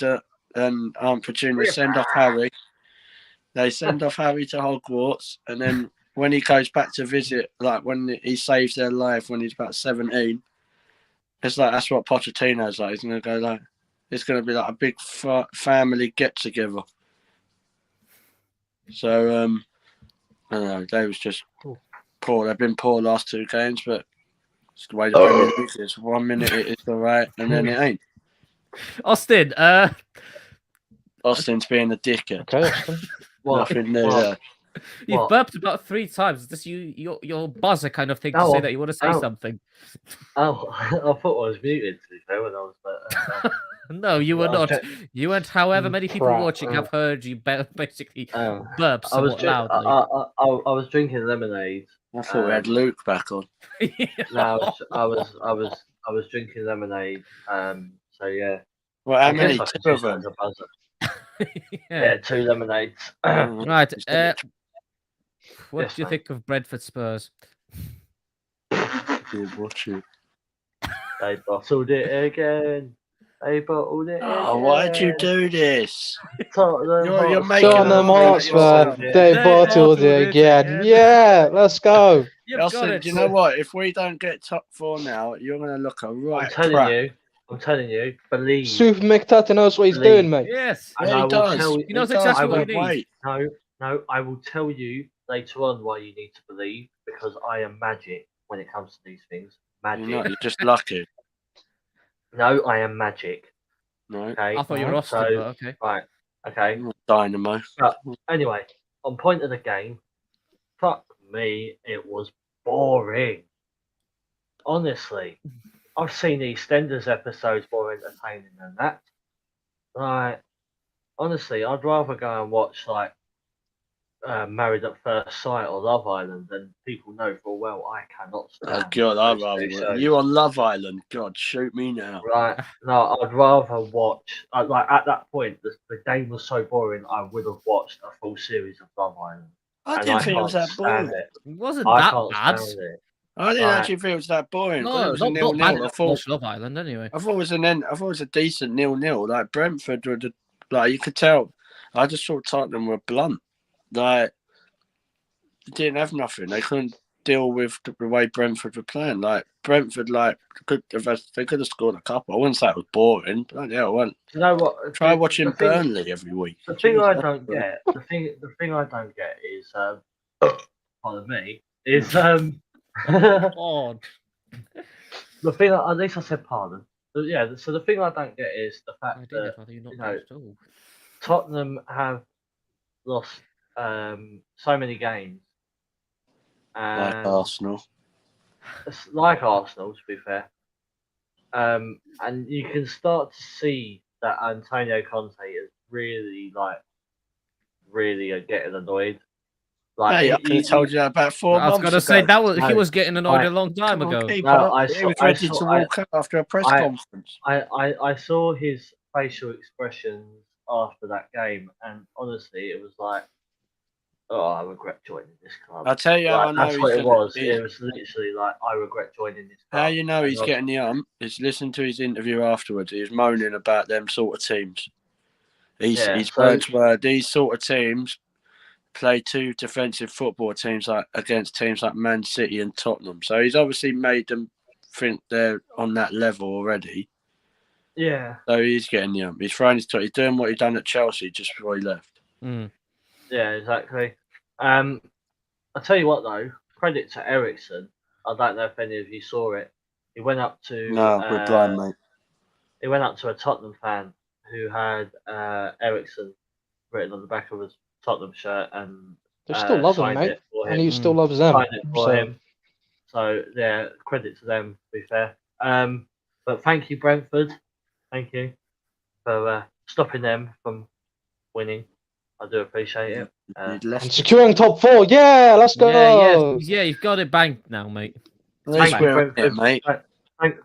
Aunt Petunia send off Harry. They send off Harry to Hogwarts, and then when he goes back to visit, like when he saves their life when he's about 17, it's like that's what Pochettino's like. He's gonna go like, it's gonna be like a big family get together. So I don't know. They was just poor. They've been poor last 2 games, but it's the way the Premier League is. 1 minute it's all right, and then it ain't. Austin, Austin's being a dickhead. Okay, Austin. Nothing there. You burped about 3 times. This your buzzer kind of thing to say that you want to say something. Oh, I thought I was muted to be fair when I was. No, you were not. You went. However many people watching have heard you basically burp somewhat loudly. I was drinking lemonade. I thought we had Luke back on. No, I was drinking lemonade. So yeah. Well, how many? 2 of them. Yeah, 2 lemonades. Right. What do you think of Brentford Spurs? Watch it. They bottled it again. Oh, why'd you do this? You're making Tottenham Hotspur. They bottled it again. Yeah, let's go. Austin, do you know what? If we don't get top 4 now, you're going to look a right I'm telling you, believe. Super McTutter knows what he's doing, mate. Yes, and he does. He knows exactly what he needs. No, I will tell you later on why you need to believe, because I am magic when it comes to these things. Magic. You're not, you're just lucky. No, I am magic. No. Okay. I thought you were Austin, but okay. Right. Okay. Dynamo. But anyway, on point of the game, fuck me, it was boring. Honestly, I've seen EastEnders episodes more entertaining than that. Like, honestly, I'd rather go and watch like Married at First Sight or Love Island, than people know full well I cannot stand. Oh God, I'd rather you on Love Island. God, shoot me now. Right? No, I'd rather watch. Like at that point, the game was so boring. I would have watched a full series of Love Island. I didn't think it was that boring. It wasn't that bad. I didn't actually think it was that boring. No, it was not bad. I thought Love Island anyway. I thought it was a decent 0-0. Like Brentford were like you could tell. I just thought Tottenham were blunt. Like they didn't have nothing. They couldn't deal with the way Brentford were playing. Like Brentford, they could have scored a couple. I wouldn't say it was boring, but yeah, it wasn't. You know what? Try watching Burnley every week. The thing I don't get, the thing I don't get is, pardon me, is Odd. The thing, at least I said pardon. But yeah, so the thing I don't get is the fact that Tottenham have lost so many games. Like Arsenal. it's like Arsenal, to be fair. And you can start to see that Antonio Conte is really getting annoyed. Like Hey, I could have told you that about 4 I was months gonna say ago. that was he No, was getting annoyed I- a long time Come on, ago. keep No, up. I He saw- was I ready saw- to I- walk out after a press I- conference. I saw his facial expressions after that game, and honestly, it was like, oh, I regret joining this club. I'll tell you how I know that's he's what it gonna- was. he's- It was literally like, I regret joining this club. How you know he's And getting the ump is listen to his interview afterwards. He was moaning about them sort of teams. His words were, these sort of teams play two defensive football teams against teams like Man City and Tottenham. So he's obviously made them think they're on that level already. Yeah. So he's getting the ump. He's throwing his he's doing what he done at Chelsea just before he left. Mm. Yeah, exactly. I'll tell you what though, credit to Ericsson. I don't know if any of you saw it. He went up to we're blind, mate. He went up to a Tottenham fan who had Ericsson written on the back of his Tottenham shirt and They still love him, signed mate, it for and him. he still loves them. Signed it for So him. So yeah, credit to them. To be fair, but thank you Brentford, thank you for stopping them from winning. I do appreciate it. He'd left. and securing top 4. Yeah, let's go. Yeah, you've got it banked now, mate. Thank Thank you, you, Brentford. mate.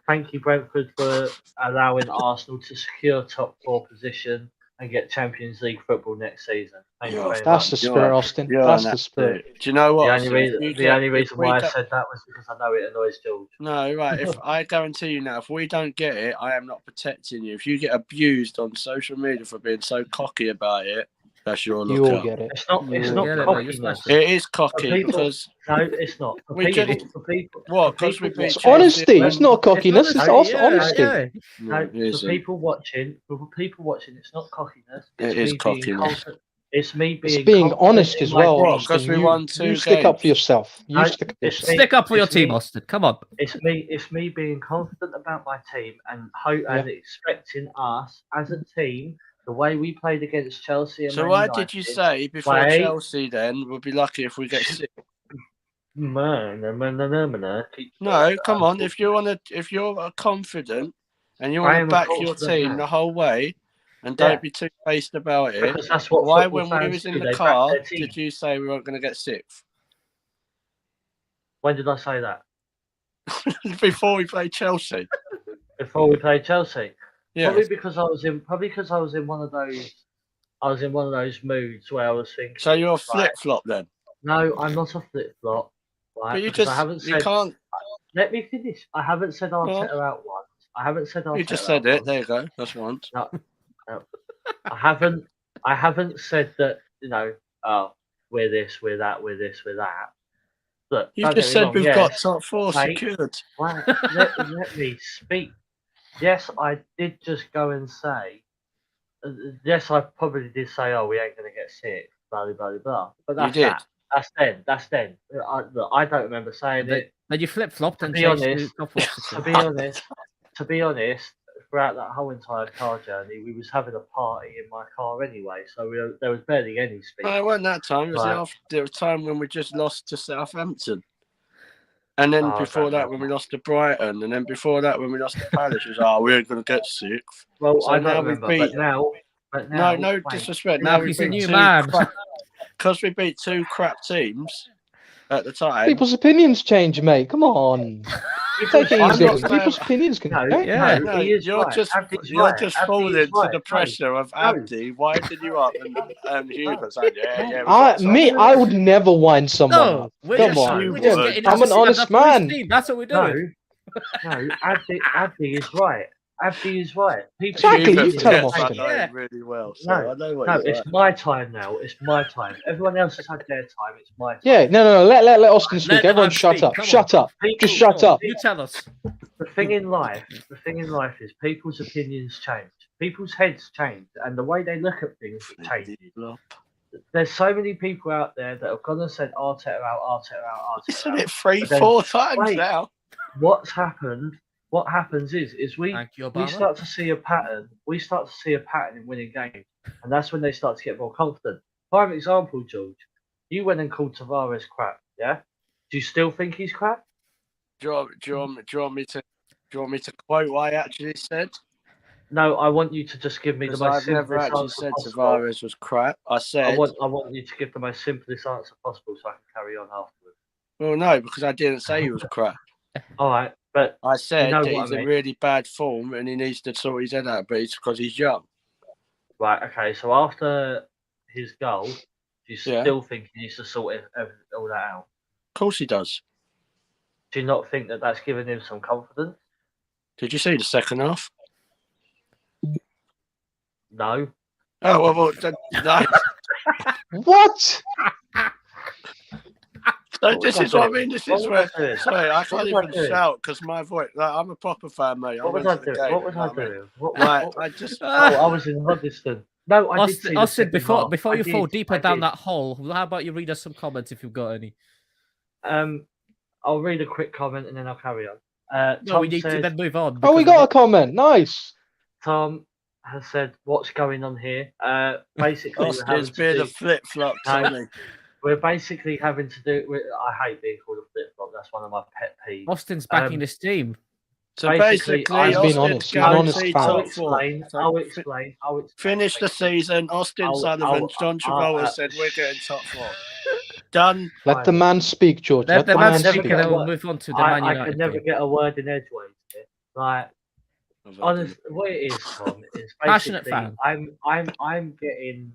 Thank you, Brentford, for allowing Arsenal to secure top 4 position and get Champions League football next season. Thank you very That's much. the spirit, Austin. That's the spirit. Do you know what? The only reason why I said that was because I know it annoys George. No, right. If I guarantee you now, if we don't get it, I am not protecting you. If you get abused on social media for being so cocky about it, that's your You look will up. get it. It's not Yeah, cockiness. mate, It is cocky people- because No, it's not. For We people, just- for people, what? for Because we people beat It's watching- honesty. It's not cockiness. It's honesty. No, it isn't. for people watching, it's not cockiness. It's It is me being cockiness. confident. It's me being. It's being confident honest in as my well. team. What, 'cause Austin. we You- won 2 You stick up for games? yourself. You No, stick up for it's yourself. Stick up for your It's team, me. Austin. Come on. It's me being confident about my team and and expecting us as a team, the way we played against Chelsea. And So Man why United, did you say before Wait. Chelsea then we'll be lucky if we get 6? No, come on. If you're confident and you I want to am a back your confident team man. the whole way and Yeah. don't be too-faced about it, Because that's what why football when we fans was in do, the they back car their team. did you say we weren't going to get 6th? When did I say that? Before we played Chelsea. Before we played Chelsea. Yeah. Probably because I was in one of those. I was in one of those moods where I was thinking. So you're a right, flip-flop then? No, I'm not a flip flop. Right? But you because just I haven't you said. can't. Let me finish. I haven't said Arteta out once. I haven't said Arteta. You just out said it. once. There you go. That's once. No. I haven't said that. Oh, we're this, we're that, we're this, we're that. Look, You don't just get me said wrong, we've yes, got top 4 mate. secured. Right, let me speak. Yes, I did just go and say. Yes, I probably did say, "Oh, we ain't going to get 6." Blah blah blah blah. But that's You did. that. That's then. I don't remember saying it. Then you flip flopped and be changed honest, to top 4. To be honest, throughout that whole entire car journey, we was having a party in my car anyway, so there was barely any speech. No, it wasn't that time. It was Right. the time when we just lost to Southampton. And then Oh, before okay. that, when we lost to Brighton. And then before that, when we lost to Palace, it was, we ain't going to get 6th. Well, So I now don't we've remember, beat- but now, No wait, disrespect. Now Now we he's a beat new 2 man. Because we beat 2 crap teams at the time. People's opinions change, mate. Come on. Take it I'm easy. not saying- People's opinions can No, change. Yeah. No, he is you're right. just Abdi's you're right. just Abdi falling is to right. the pressure of Abdi winding you up and Hugo saying, yeah. I would never wind someone No, up. we're Come just, on. we're just would. getting I'm an honest up for his man. team. That's what we're doing. No, Abdi is right. Abdi is right. People Exactly, Hugo you tell him, gets Austin. that Yeah. really well. So No, I know what No, he's it's like. my time now. It's my time. Everyone else has had their time. It's my time. Yeah, no. Let Austin speak. Let Everyone him shut speak, up. come Shut up. People- Just shut up. You tell us. The thing in life is people's opinions change. People's heads change, and the way they look at things changes. There's so many people out there that have gone and said Arteta out. You said it 3-4 times Wait. now. What's happened? What happens is we Thank you, we Obama. start to see a pattern. We start to see a pattern in winning games, and that's when they start to get more confident. Prime example, George. You went and called Tavares crap, yeah? Do you still think he's crap? Do you want me to quote what I actually said? No, I want you to just give me the Because most I've never simplest actually answer said possible. Tavares was crap. I said, I want you to give the most simplest answer possible so I can carry on afterwards. well, no, because I didn't say he was crap. All right, but I said know that what he's I in mean. really bad form and he needs to sort his head out, but it's because he's young. right, okay. So after his goal, do you Yeah. still think he needs to sort all that out? Of course he does. Do you not think that that's given him some confidence? Did you see the second half? No. Oh, well no. What? So What this was is I what I doing? mean. This What is was where. I doing? Sorry, I can't was I even doing? shout because my voice. Like, I'm a proper fan, mate. What was went I to the doing? game. What was you know I what mean? doing? What, Like, what- I just. Oh, I was in Huddiston. No, I did see the Austin, second half. before I you fall did, deeper I down did. that hole, how about you read us some comments if you've got any? I'll read a quick comment and then I'll carry on. No, Tom we need to said, then move on. Oh, we because got a comment. Nice. Tom has said, "What's going on here?" Basically, we're having Austin's to being do, a flip flop, No. Tommy. we're basically having to do. I hate being called a flip flop. That's one of my pet peeves. Austin's backing Um, this team. So basically, basically, I'm being Austin's honest. He's an honest guaranteed fan. I'll top four. explain. So I'll explain. finish the season. Austin I'll- Sullivan, I'll- John Travolta said we're getting top four. Done. Let the man speak, George. Let the the man man speak speak. and then we'll What- move on to the Man I United can never game. get a word in edgeways here. Like, honest, what it is, Tom, is Passionate basically fan. I'm getting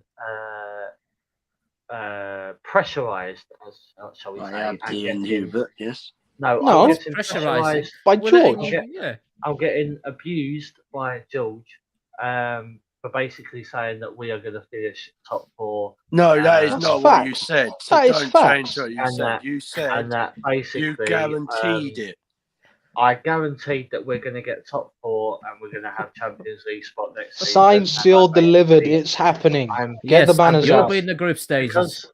pressurized, as shall we I say? am and you, but yes. No. I'm getting Pressurising. pressurized. By We're letting George. you- yeah. I'm getting abused by George for basically saying that we are going to finish top four, No, that is That's not what you facts. said. So That is don't facts. change what you And said. that- You said and that basically you guaranteed it. I guaranteed that we're going to get top four and we're going to have Champions League spot next season. Signed, And sealed, I delivered. basically- It's happening. I'm Get the Yes, banners you'll out. be in the group stages.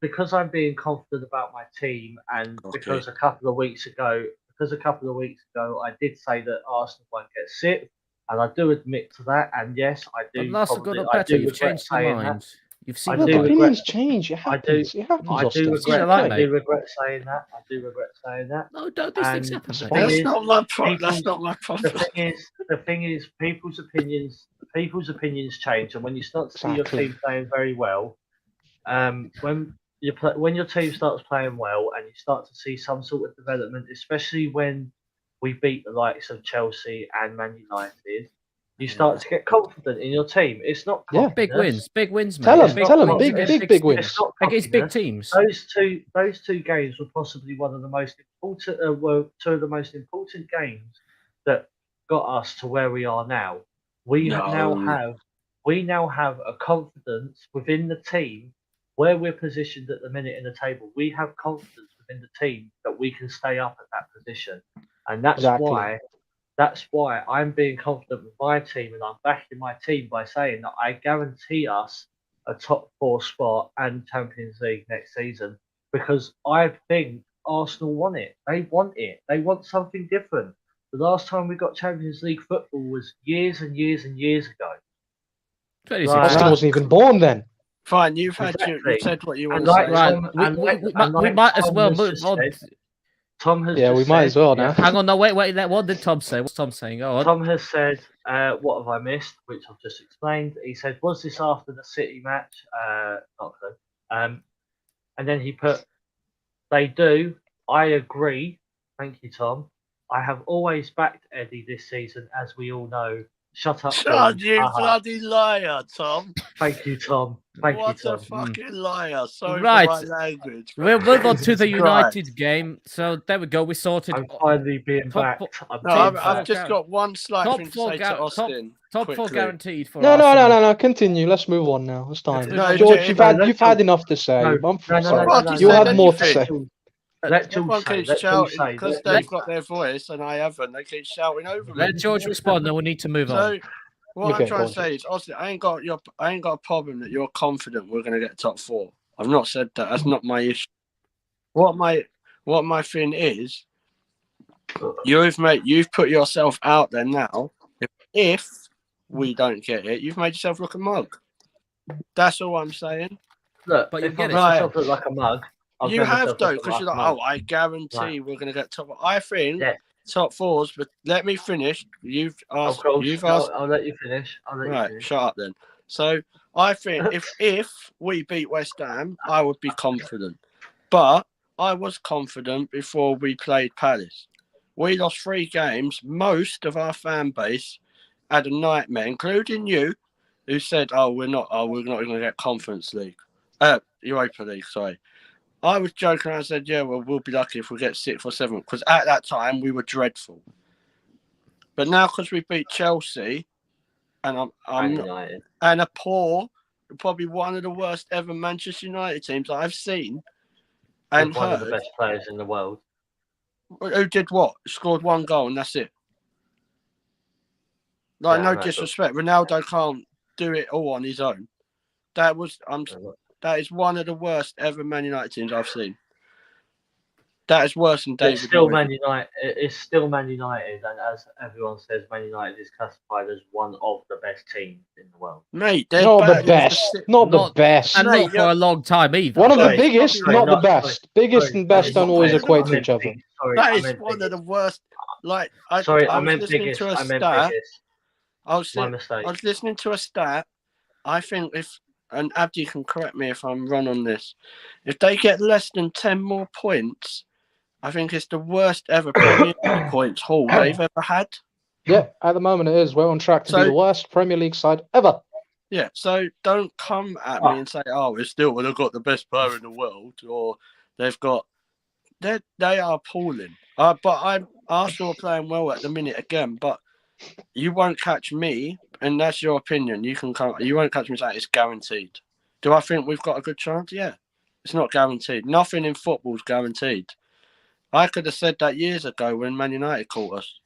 because I'm being confident about my team, and Okay. because a couple of weeks ago I did say that Arsenal won't get sixth, and I do admit to that. And yes, I do. But Arsenal probably- got I better. do You've regret changed your saying that. mind. You've seen I Look, do what- regret- opinions change. It I happens. It happens, I do Austin. It's your regret. life, I mate. do regret saying that. I do regret saying that. No, don't these things And happen. the mate? thing That's is, not my problem. people's- That's not my problem. The thing is, people's opinions change, and when you start to see your Exactly. team playing very well, when your team starts playing well, and you start to see some sort of development, especially when we beat the likes of Chelsea and Man United, you start to get confident in your team. It's not Yeah. confidence. Big wins, mate. Tell It's him. not Tell him. confidence. Big wins. It's not Against big confidence. teams. Those two games were possibly one of the most important. Were two of the most important games that got us to where we are now. We now have a confidence within the team where we're positioned at the minute in the table. We have confidence within the team that we can stay up at that position, and that's why I'm being confident with my team, and I'm backing my team by saying that I guarantee us a top four spot and Champions League next season, because I think Arsenal want it. They want it. They want something different. The last time we got Champions League football was years and years and years ago. 26. Right. Austin wasn't even born then. Fine, you've had Exactly. you said what you want And to like say. Right, Tom- we, and we, like- we, and we like might as Tom well has move just on. said- Tom has Yeah, just we might said- as well now. Hang on, no, wait. What did Tom say? What's Tom saying? Go on. Tom has said, what have I missed? Which I've just explained. He said, was this after the City match? Not clue. And then he put, they do. I agree. Thank you, Tom. I have always backed Eddie this season, as we all know. Shut up, Shut Tom. you Haha. bloody liar, Tom. Thank you, Tom. Thank What you, a Tom. fucking liar. Sorry Right. for my language. We'll move on to Jesus the Christ. United game. So there we go. We sorted. I'm finally being Top backed. I'm No, being I've backed. just got one slight Top thing to four say ga- to Austin. Top four quickly. guaranteed for No. Arsenal. Continue. Let's move on now. It's time. No, George, no, you've no, had enough to say. No, I'm no, sorry. no, no, You no, had no, more no, to say. Let George Everyone say. keeps Let George shouting say. because Let- they've got their voice and I haven't. They keep shouting over me. Let George respond, then we need to move on. So what Okay, I'm trying go to on, say is, Austin, I ain't got a problem that you're confident we're going to get top four. I've not said that. That's not my issue. What my thing is, you've put yourself out there now. If we don't get it, you've made yourself look a mug. That's all I'm saying. Look, But you if get I it. make myself look like a mug, I've You made have myself though, look because you're like, no. oh, I guarantee we're going to get top. I think Yeah, top fours, but let me finish. You've of asked. course. You've asked. I'll let you finish. Right, shut up then. So I think if we beat West Ham, I would be confident. But I was confident before we played Palace. We lost 3 games. Most of our fan base had a nightmare, including you, who said, "Oh, we're not going to get Conference League, Europa League." Sorry. I was joking. I said, "Yeah, well, we'll be lucky if we get 6th or 7th," because at that time we were dreadful. But now, because we beat Chelsea, and I'm United. and a poor, probably one of the worst ever Manchester United teams I've seen and With one heard. of the best players in the world. Who did what? Scored 1 goal and that's it. Like, Yeah, no I know, disrespect, Ronaldo can't do it all on his own. That is one of the worst ever Man United teams I've seen. That is worse than David. It's still Moyes. Man United. It's still Man United, and as everyone says, Man United is classified as one of the best teams in the world. Mate, they're Not the better than best. Not the best. And Mate, not for a long time either. One of the Sorry, biggest, sorry, not the not- best. Biggest and best don't always equate to each other. Sorry, That I is meant one of biggest. the worst. Like, I I was meant listening biggest. to a I meant stat. biggest. I was My li- mistake. I was listening to a stat. I think if, and Abdi can correct me if I'm wrong on this, if they get less than 10 more points, I think it's the worst ever Premier League points haul they've ever had. Yeah, at the moment it is. We're on track to be So- the worst Premier League side ever. Yeah, so don't come at me and say, "Oh, we're still they've got the best player in the world," or they've got they are appalling. But Arsenal are playing well at the minute again. But you won't catch me, and that's your opinion. You won't catch me saying it's guaranteed. Do I think we've got a good chance? Yeah, it's not guaranteed. Nothing in football is guaranteed. I could have said that years ago when Man United caught us.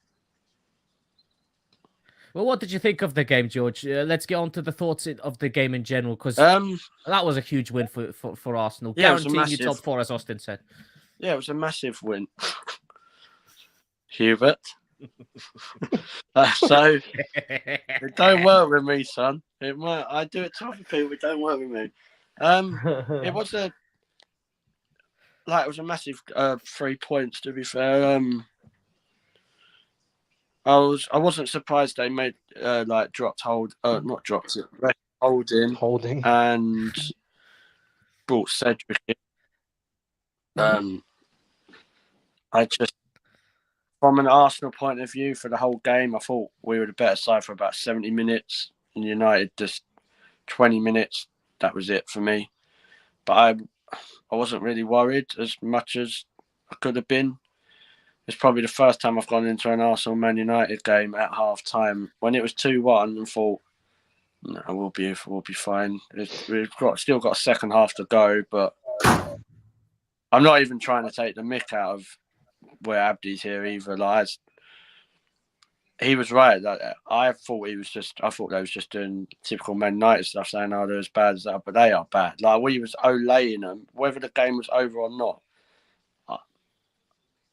Well, what did you think of the game, George? Let's get on to the thoughts of the game in general, because Um, that was a huge win for Arsenal. Yeah, it was a Guaranteeing you massive- top 4, as Austin said. yeah, it was a massive win. Hubert. So it don't work with me, son. I do it to other people. It don't work with me. It was a massive 3 points. To be fair, I wasn't surprised they made dropped hold, not dropped it, holding and brought Cedric in. I just, from an Arsenal point of view, for the whole game, I thought we were the better side for about 70 minutes, and United just 20 minutes. That was it for me. But I wasn't really worried as much as I could have been. It's probably the first time I've gone into an Arsenal Man United game at half time when it was 2-1 and thought, no, we'll be fine. We've still got a second half to go, but I'm not even trying to take the mick out of where Abdi's here either. Like, he was right. I thought they was just doing typical Man United stuff, saying, "Oh, they're as bad as that," but they are bad. Like, we was olaying them, whether the game was over or not.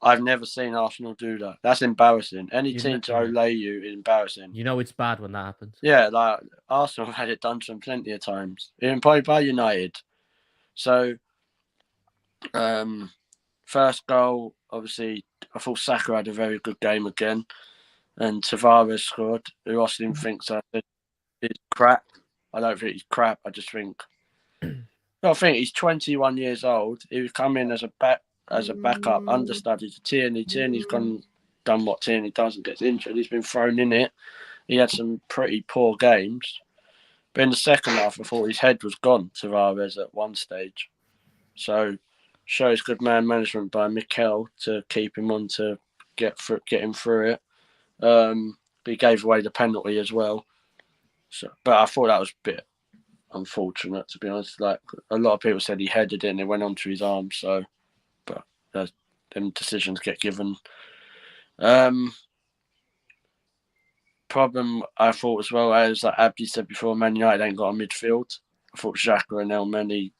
I've never seen Arsenal do that. That's embarrassing. Any team to olay you is embarrassing. You know it's bad when that happens. Yeah, like Arsenal had it done to them plenty of times, even probably by United. So, first goal, obviously, I thought Saka had a very good game again, and Tavares scored. Who Austin thinks is crap. I don't think he's crap. I just think, I think he's 21 years old. He would come in as a backup understudy to Tierney. Tierney's done what Tierney does and gets injured. He's been thrown in it. He had some pretty poor games. But in the second half, I thought his head was gone, Tavares, at one stage. So, shows good man management by Mikel to keep him on to get him through it. But he gave away the penalty as well. So, but I thought that was a bit unfortunate, to be honest. Like, a lot of people said he headed it and it went onto his arm. So, but them decisions get given. Problem I thought as well, as like Abdi said before, Man United ain't got a midfield. I thought Xhaka and Elneny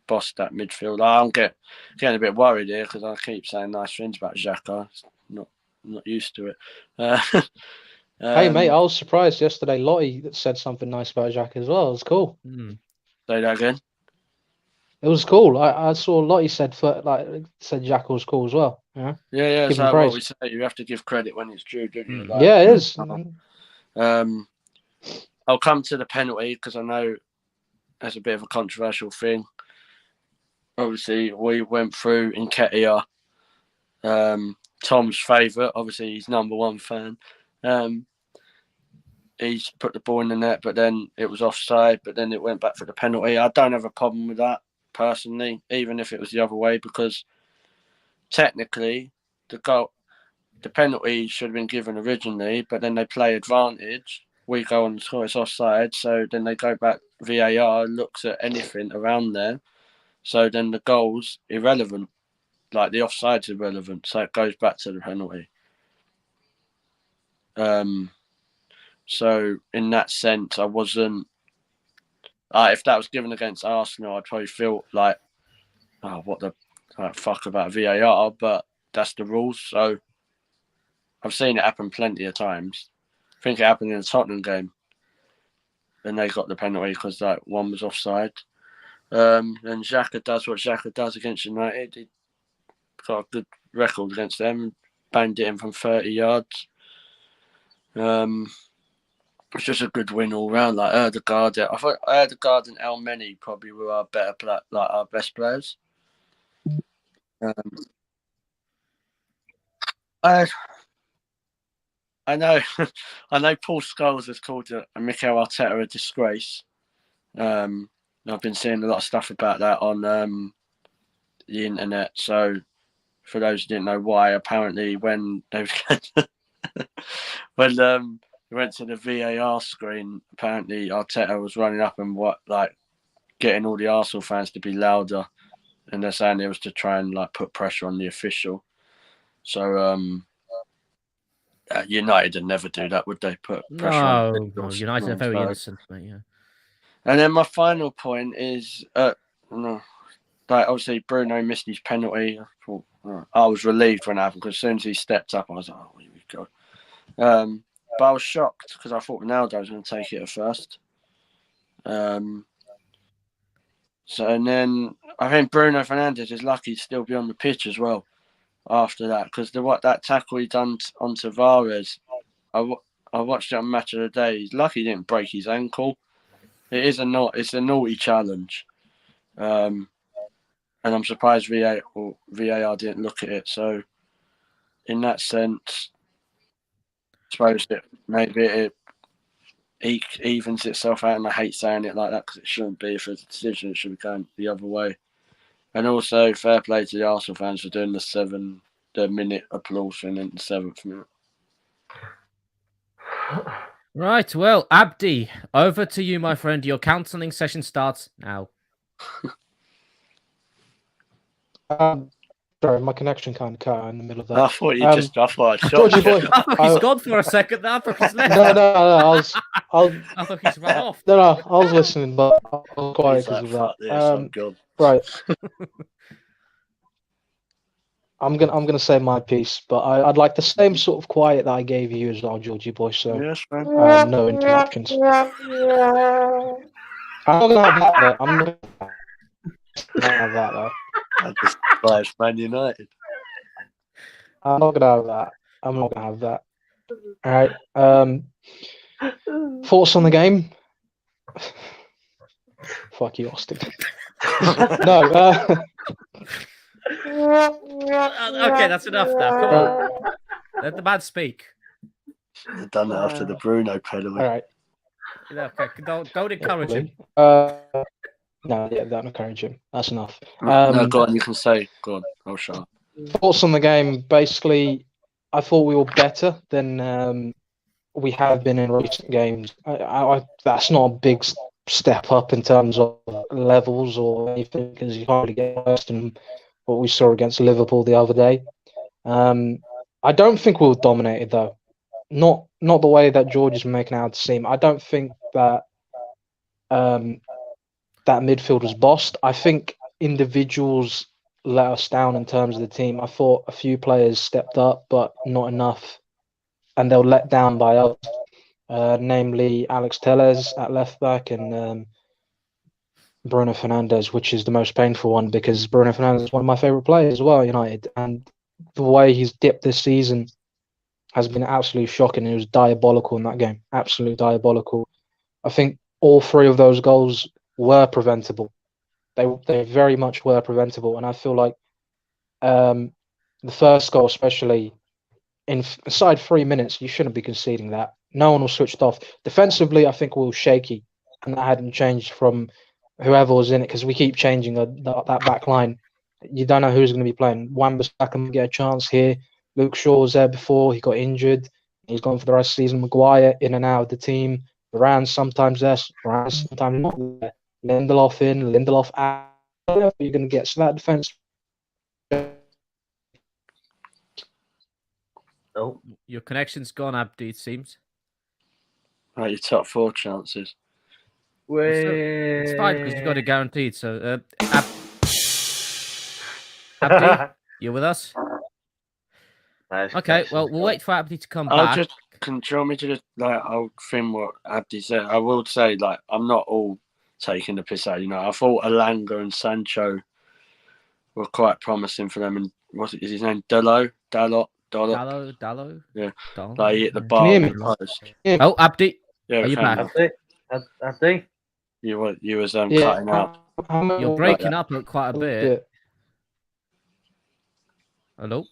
bossed that midfield. I'm getting a bit worried here because I keep saying nice things about Xhaka. Not used to it. Hey mate, I was surprised yesterday. Lottie said something nice about Xhaka as well. It was cool. Say that again. It was cool. I saw Lottie said said Jack was cool as well. Yeah, Yeah. Give him So praise. what we say, you have to give credit when it's due, don't you? Like, Yeah, it is. I'll come to the penalty because I know that's a bit of a controversial thing. Obviously, we went through Nketiah, Tom's favourite. Obviously, he's #1 fan. He's put the ball in the net, but then it was offside. But then it went back for the penalty. I don't have a problem with that personally, even if it was the other way, because technically the penalty should have been given originally. But then they play advantage. We go on the score, it's offside. So then they go back. VAR looks at anything around there. So then the goal's irrelevant. Like the offside's irrelevant. So it goes back to the penalty. So in that sense, I wasn't. If that was given against Arsenal, I'd probably feel like, oh, what the fuck about VAR? But that's the rules. So I've seen it happen plenty of times. I think it happened in the Tottenham game, and they got the penalty because like one was offside. Then Xhaka does what Xhaka does against United. He got a good record against them and banged it in from 30 yards. It's just a good win all round. Like Erdegaard, I thought Erdegaard and Elneny probably were our our best players. I know, I know. Paul Scholes has called Mikel Arteta a disgrace. I've been seeing a lot of stuff about that on the internet. So, for those who didn't know why, apparently when they we went to the VAR screen, apparently Arteta was running up and getting all the Arsenal fans to be louder, and they're saying it was to try and put pressure on the official. So United would never do that, would they? Put pressure on No, United are very innocent, mate. Yeah. And then my final point is, obviously Bruno missed his penalty. I was relieved when it happened because as soon as he stepped up, I was like, oh, here we go. But I was shocked because I thought Ronaldo was going to take it at first. And then I think Bruno Fernandes is lucky to still be on the pitch as well after that, because that tackle he done on Tavares, I watched it on Match of the Day. He's lucky he didn't break his ankle. It's a naughty challenge. And I'm surprised VAR didn't look at it. So in that sense, I suppose it evens itself out, and I hate saying it like that because it shouldn't be. If it's a decision, it should be going the other way. And also, fair play to the Arsenal fans for doing the minute applause in the 7th minute. Right, well, Abdi, over to you, my friend. Your counselling session starts now. Sorry, my connection kind of cut out in the middle of that. I thought you I thought Georgie boy, I thought he's gone for a second. I thought he's left. No, I thought he's run off. No, I was listening, but I was quiet because of that. Right. I'm gonna say my piece, but I'd like the same sort of quiet that I gave you as well, Georgie boy. So yes, man. no interruptions. I'm not gonna have that though. I'm not gonna have that though. I just biased Man United. I'm not gonna have that. I'm not gonna have that. All right. Thoughts on the game? Fuck you, Austin. No. Okay, that's enough now. Come on. Let the man speak. They've done that after the Bruno penalty. All right. Okay, don't encourage him. No, yeah, don't encourage him. That's enough. No, go on, you can say. Go on, I'll shut up. Thoughts on the game? Basically, I thought we were better than we have been in recent games. That's not a big step up in terms of levels or anything, because you can't really get worse than what we saw against Liverpool the other day. I don't think we were dominated though. Not the way that George is making out to seem. I don't think that that midfield was bossed. I think individuals let us down in terms of the team. I thought a few players stepped up, but not enough, and they were let down by us, namely Alex Telles at left back and Bruno Fernandes, which is the most painful one because Bruno Fernandes is one of my favourite players as well, United, and the way he's dipped this season has been absolutely shocking. It was diabolical in that game, absolutely diabolical. I think all three of those goals were preventable. They very much were preventable, and I feel like the first goal, especially inside 3 minutes, you shouldn't be conceding that. No one was switched off. Defensively, I think we were shaky, and that hadn't changed from whoever was in it because we keep changing that back line. You don't know who's going to be playing. Wan-Bissaka can get a chance here. Luke Shaw was there before. He got injured. He's gone for the rest of the season. Maguire in and out of the team. Varane sometimes there, Varane sometimes not there. Lindelof in, Lindelof out. I don't know if you're going to get. So that defense. Oh, Your connection's gone, Abdi, it seems. Right, your top 4 chances. It's fine because you've got it guaranteed. So, Abdi, you're with us? Okay, well, we'll wait for Abdi to come back. Do you want me to just, I'll think what Abdi said. I will say, I'm not all taking the piss out. I thought Elanga and Sancho were quite promising for them. And is his name Dalot? Dallo. Yeah. Dallo, He hit the yeah. bar. Can you hear on me? the post. Oh, Abdi, Yeah, are you back? Abdi? You was cutting out. You're breaking up quite a bit. Hello?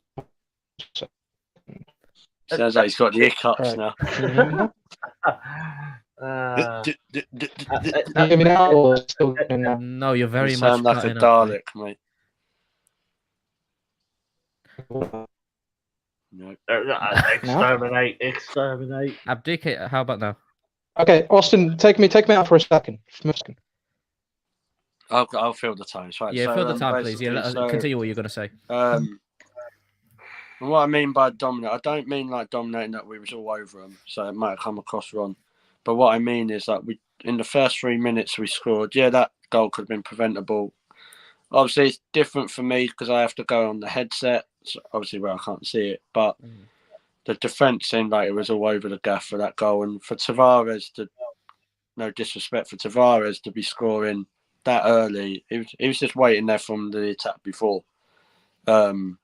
Sounds like he's got the hiccups now. Can you hear me now? Or still getting now? No, you're very You much sound like a cutting up, mate. Dalek, mate. No. Exterminate. Abdi, how about now? Okay, Austin, take me out for a second. I'll fill the time. Right. Yeah, so, fill the time, please. Yeah, basically, continue what you're going to say. And what I mean by dominate, I don't mean dominating that we was all over them, so it might have come across wrong. But what I mean is that we, in the first 3 minutes we scored, that goal could have been preventable. Obviously, it's different for me because I have to go on the headset, so obviously where I can't see it. But the defence seemed like it was all over the gaff for that goal. And for Tavares no disrespect for Tavares to be scoring that early, he was just waiting there from the attack before. If I'm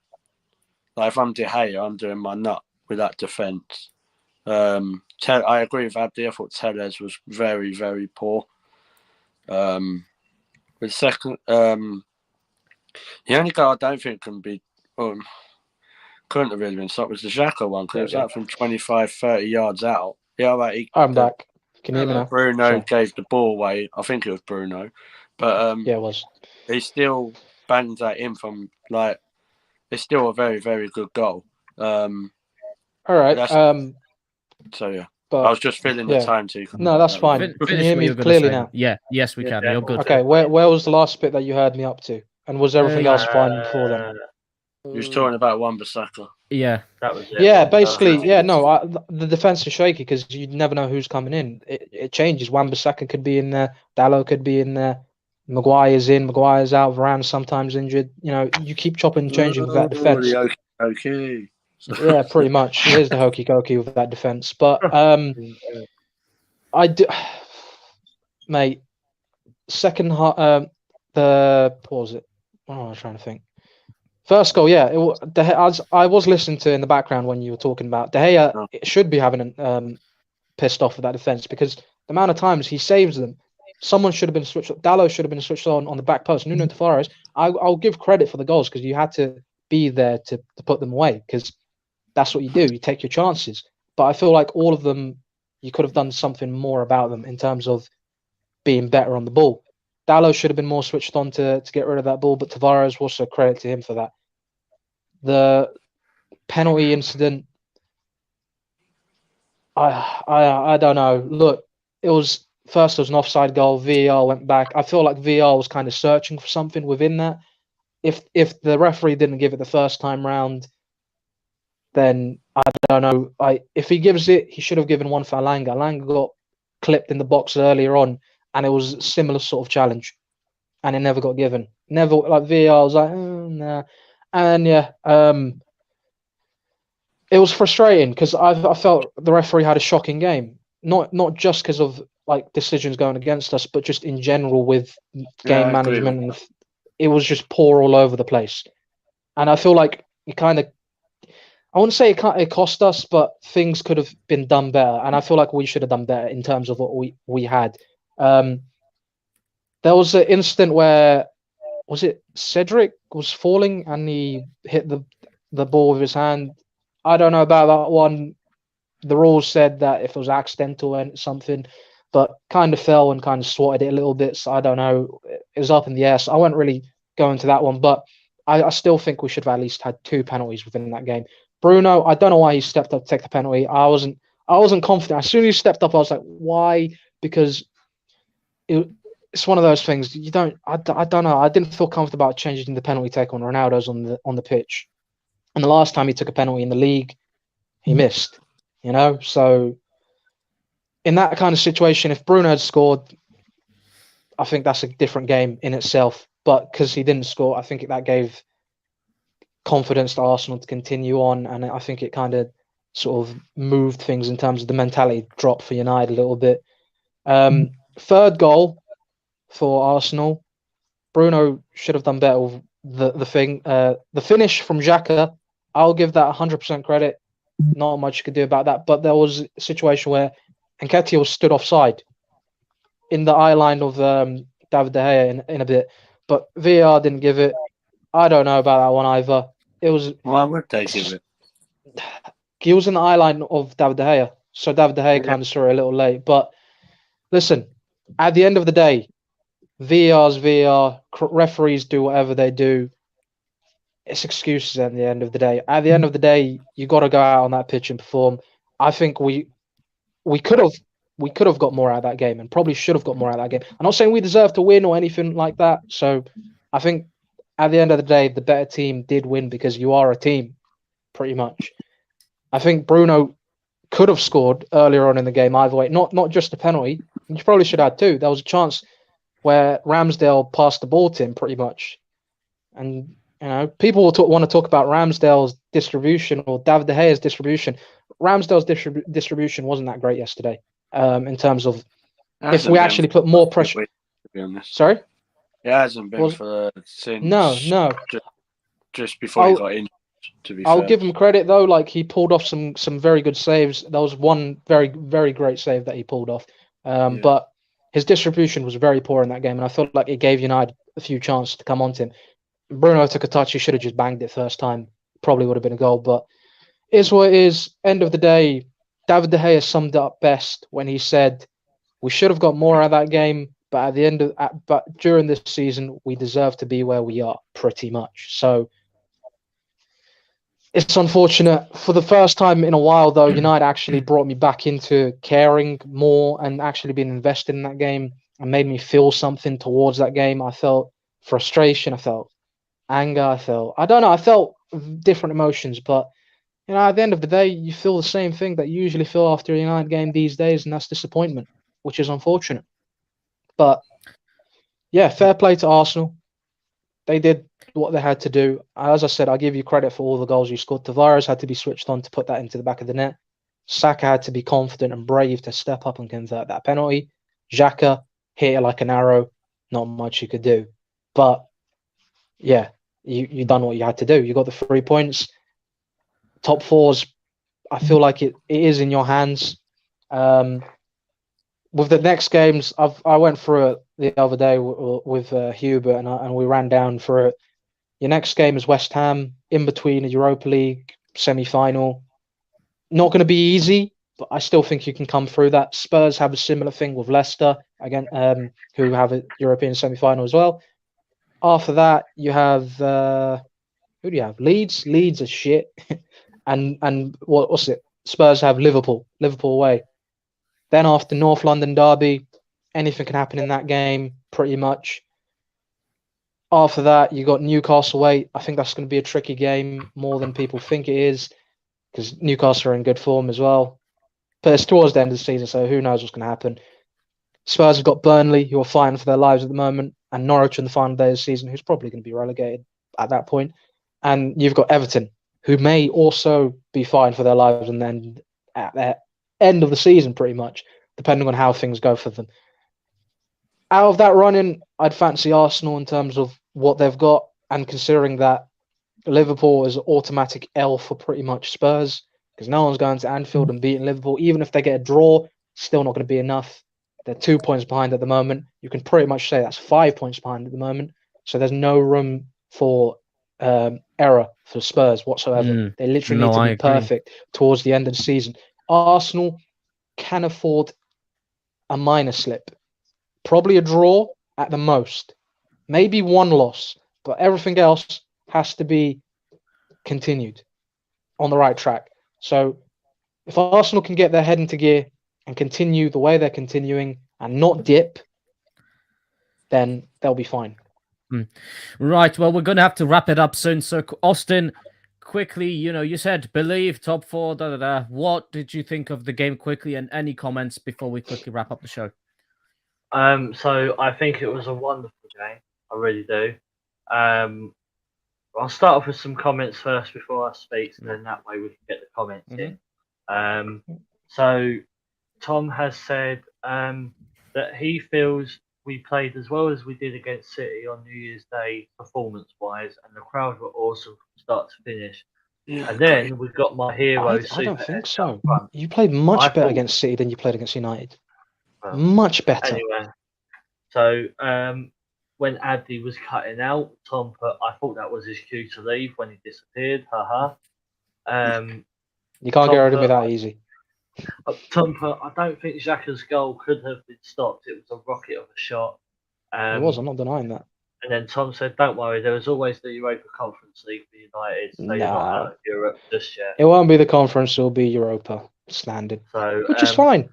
De Gea, I'm doing my nut with that defence. I agree with Abdi. I thought Telles was very, very poor. With second, the only goal I don't think couldn't have really been stopped was the Xhaka one because it was out from 25, 30 yards out. Yeah, right. I'm back. Can you hear me now? Bruno Sorry. gave the ball away. I think it was Bruno, but Yeah, it was. he still banged that in from it's still a very, very good goal. All right. So yeah, but I was just filling the time too. No, that's fine. Can you hear me clearly now? Yeah, yes, we can. You're good. Okay, where was the last bit that you heard me up to? And was everything else fine before then? You was talking about Wan-Bissaka. Yeah, that was it. Yeah, basically, the defense is shaky because you never know who's coming in. It changes. Wan-Bissaka could be in there. Dalot could be in there. Maguire's in. Maguire's out. Varane sometimes injured. You keep chopping and changing with that defense. Okay. Yeah, pretty much. It is the hokey cokey with that defense. But I do, mate. Second half, what was it? What am I trying to think? First goal, yeah. I was listening to in the background when you were talking about De Gea. Should be having pissed off with that defense because the amount of times he saves them. Someone should have been switched. Dalot should have been switched on the back post. Nuno Tavares. I'll give credit for the goals because you had to be there to put them away because that's what you do. You take your chances. But I feel like all of them, you could have done something more about them in terms of being better on the ball. Dalot should have been more switched on to get rid of that ball, but Tavares, also credit to him for that. The penalty incident, I don't know. Look, it was an offside goal. VAR went back. I feel like VAR was kind of searching for something within that. If the referee didn't give it the first time round, then I don't know. If he gives it, he should have given one for Elanga. Elanga got clipped in the box earlier on, and it was a similar sort of challenge, and it never got given. Never, like VAR was like, nah. And yeah, it was frustrating because I felt the referee had a shocking game. Not just because of like decisions going against us, but just in general with game I agree management, and it was just poor all over the place. And I feel like it kind of, I wouldn't say it cost us, but things could have been done better. And I feel like we should have done better in terms of what we had. There was an incident where, was it Cedric was falling and he hit the ball with his hand? I don't know about that one. The rules said that if it was accidental and something, but kind of fell and kind of swatted it a little bit. So I don't know. It was up in the air. So I won't really go into that one. But I still think we should have at least had 2 penalties within that game. Bruno, I don't know why he stepped up to take the penalty. I wasn't confident. As soon as he stepped up, I was like, why? Because it's one of those things. I don't know. I didn't feel comfortable about changing the penalty take on Ronaldo's on the pitch. And the last time he took a penalty in the league, he missed. So in that kind of situation, if Bruno had scored, I think that's a different game in itself. But because he didn't score, I think that gave confidence to Arsenal to continue on, and I think it kind of sort of moved things in terms of the mentality drop for United a little bit. Third goal for Arsenal, Bruno should have done better with the finish from Xhaka. I'll give that 100% credit. Not much you could do about that, but there was a situation where Nketiah was stood offside in the eye line of David De Gea in a bit, but VAR didn't give it. I don't know about that one either. It was. Why would they give it? He was in the eye line of David De Gea, so David De Gea kind of saw it a little late. But listen, at the end of the day, VAR's VAR, referees do whatever they do. It's excuses at the end of the day. At the end of the day, you got to go out on that pitch and perform. I think we could have got more out of that game, and probably should have got more out of that game. I'm not saying we deserve to win or anything like that. So I think at the end of the day, the better team did win because you are a team, pretty much. I think Bruno could have scored earlier on in the game either way. Not just a penalty. You probably should have had 2. There was a chance where Ramsdale passed the ball to him, pretty much. And people will want to talk about Ramsdale's distribution or David De Gea's distribution. Ramsdale's distribution wasn't that great yesterday. In terms of if we actually put more pressure. To be honest, sorry, it hasn't been since. No. Just before he got injured. To be fair, I'll give him credit though. Like he pulled off some very good saves. There was one very very great save that he pulled off. But his distribution was very poor in that game, and I felt like it gave United a few chances to come onto him. Bruno took a touch. He should have just banged it first time. Probably would have been a goal, but it is what it is. End of the day, David De Gea summed it up best when he said, "We should have got more out of that game, but but during this season, we deserve to be where we are, pretty much." So it's unfortunate. For the first time in a while, though, United actually brought me back into caring more and actually being invested in that game and made me feel something towards that game. I felt frustration. I felt anger. I felt different emotions, but at the end of the day, you feel the same thing that you usually feel after a United game these days, and that's disappointment, which is unfortunate. But yeah, fair play to Arsenal. They did what they had to do. As I said, I give you credit for all the goals you scored. Tavares had to be switched on to put that into the back of the net. Saka had to be confident and brave to step up and convert that penalty. Xhaka hit it like an arrow. Not much you could do. But yeah, you done what you had to do. You got the 3 points. Top 4's, I feel like it is in your hands. With the next games, I went through it the other day with Hubert, and we ran down for it. Your next game is West Ham, in between a Europa League semi-final. Not going to be easy, but I still think you can come through that. Spurs have a similar thing with Leicester, again, who have a European semi-final as well. After that, you have who do you have? Leeds. Leeds are shit, and what's it? Spurs have Liverpool away. Then after North London derby, anything can happen in that game, pretty much. After that, you got Newcastle away. I think that's going to be a tricky game, more than people think it is, because Newcastle are in good form as well. But it's towards the end of the season, so who knows what's going to happen. Spurs have got Burnley, who are fighting for their lives at the moment, and Norwich in the final day of the season, who's probably going to be relegated at that point. And you've got Everton, who may also be fighting for their lives and then at the end of the season, pretty much. depending on how things go for them. Out of that running, I'd fancy Arsenal in terms of what they've got, and considering that Liverpool is automatic L for pretty much Spurs, because no one's going to Anfield and beating Liverpool. Even if they get a draw, still not going to be enough. They're 2 points behind at the moment. You can pretty much say that's 5 points behind at the moment. So there's no room for error for Spurs whatsoever. They literally need to be perfect towards the end of the season. Arsenal can afford a minor slip. Probably a draw at the most. Maybe one loss. But everything else has to be continued on the right track. So if Arsenal can get their head into gear and continue the way they're continuing and not dip, then they'll be fine. Right. Well, we're going to have to wrap it up soon. So, Austin, quickly, you said believe top 4. What did you think of the game quickly, and any comments before we quickly wrap up the show? So I think it was a wonderful game. I really do. I'll start off with some comments first before I speak, and then that way we can get the comments in. So Tom has said that he feels we played as well as we did against City on New Year's Day performance-wise, and the crowd were awesome from start to finish. Yeah, and then we've got my hero. I don't think so. You played much better against City than you played against United. Well, much better. Anyway, so when Abdi was cutting out, Tom put, I thought that was his cue to leave when he disappeared. Haha. You can't get rid of me that easy. Tom put, I don't think Xhaka's goal could have been stopped. It was a rocket of a shot. It was. I'm not denying that. And then Tom said, don't worry, there was always the Europa Conference League for United, so you're not out of Europe just yet. It won't be the conference, it'll be Europa standard. So, which is fine.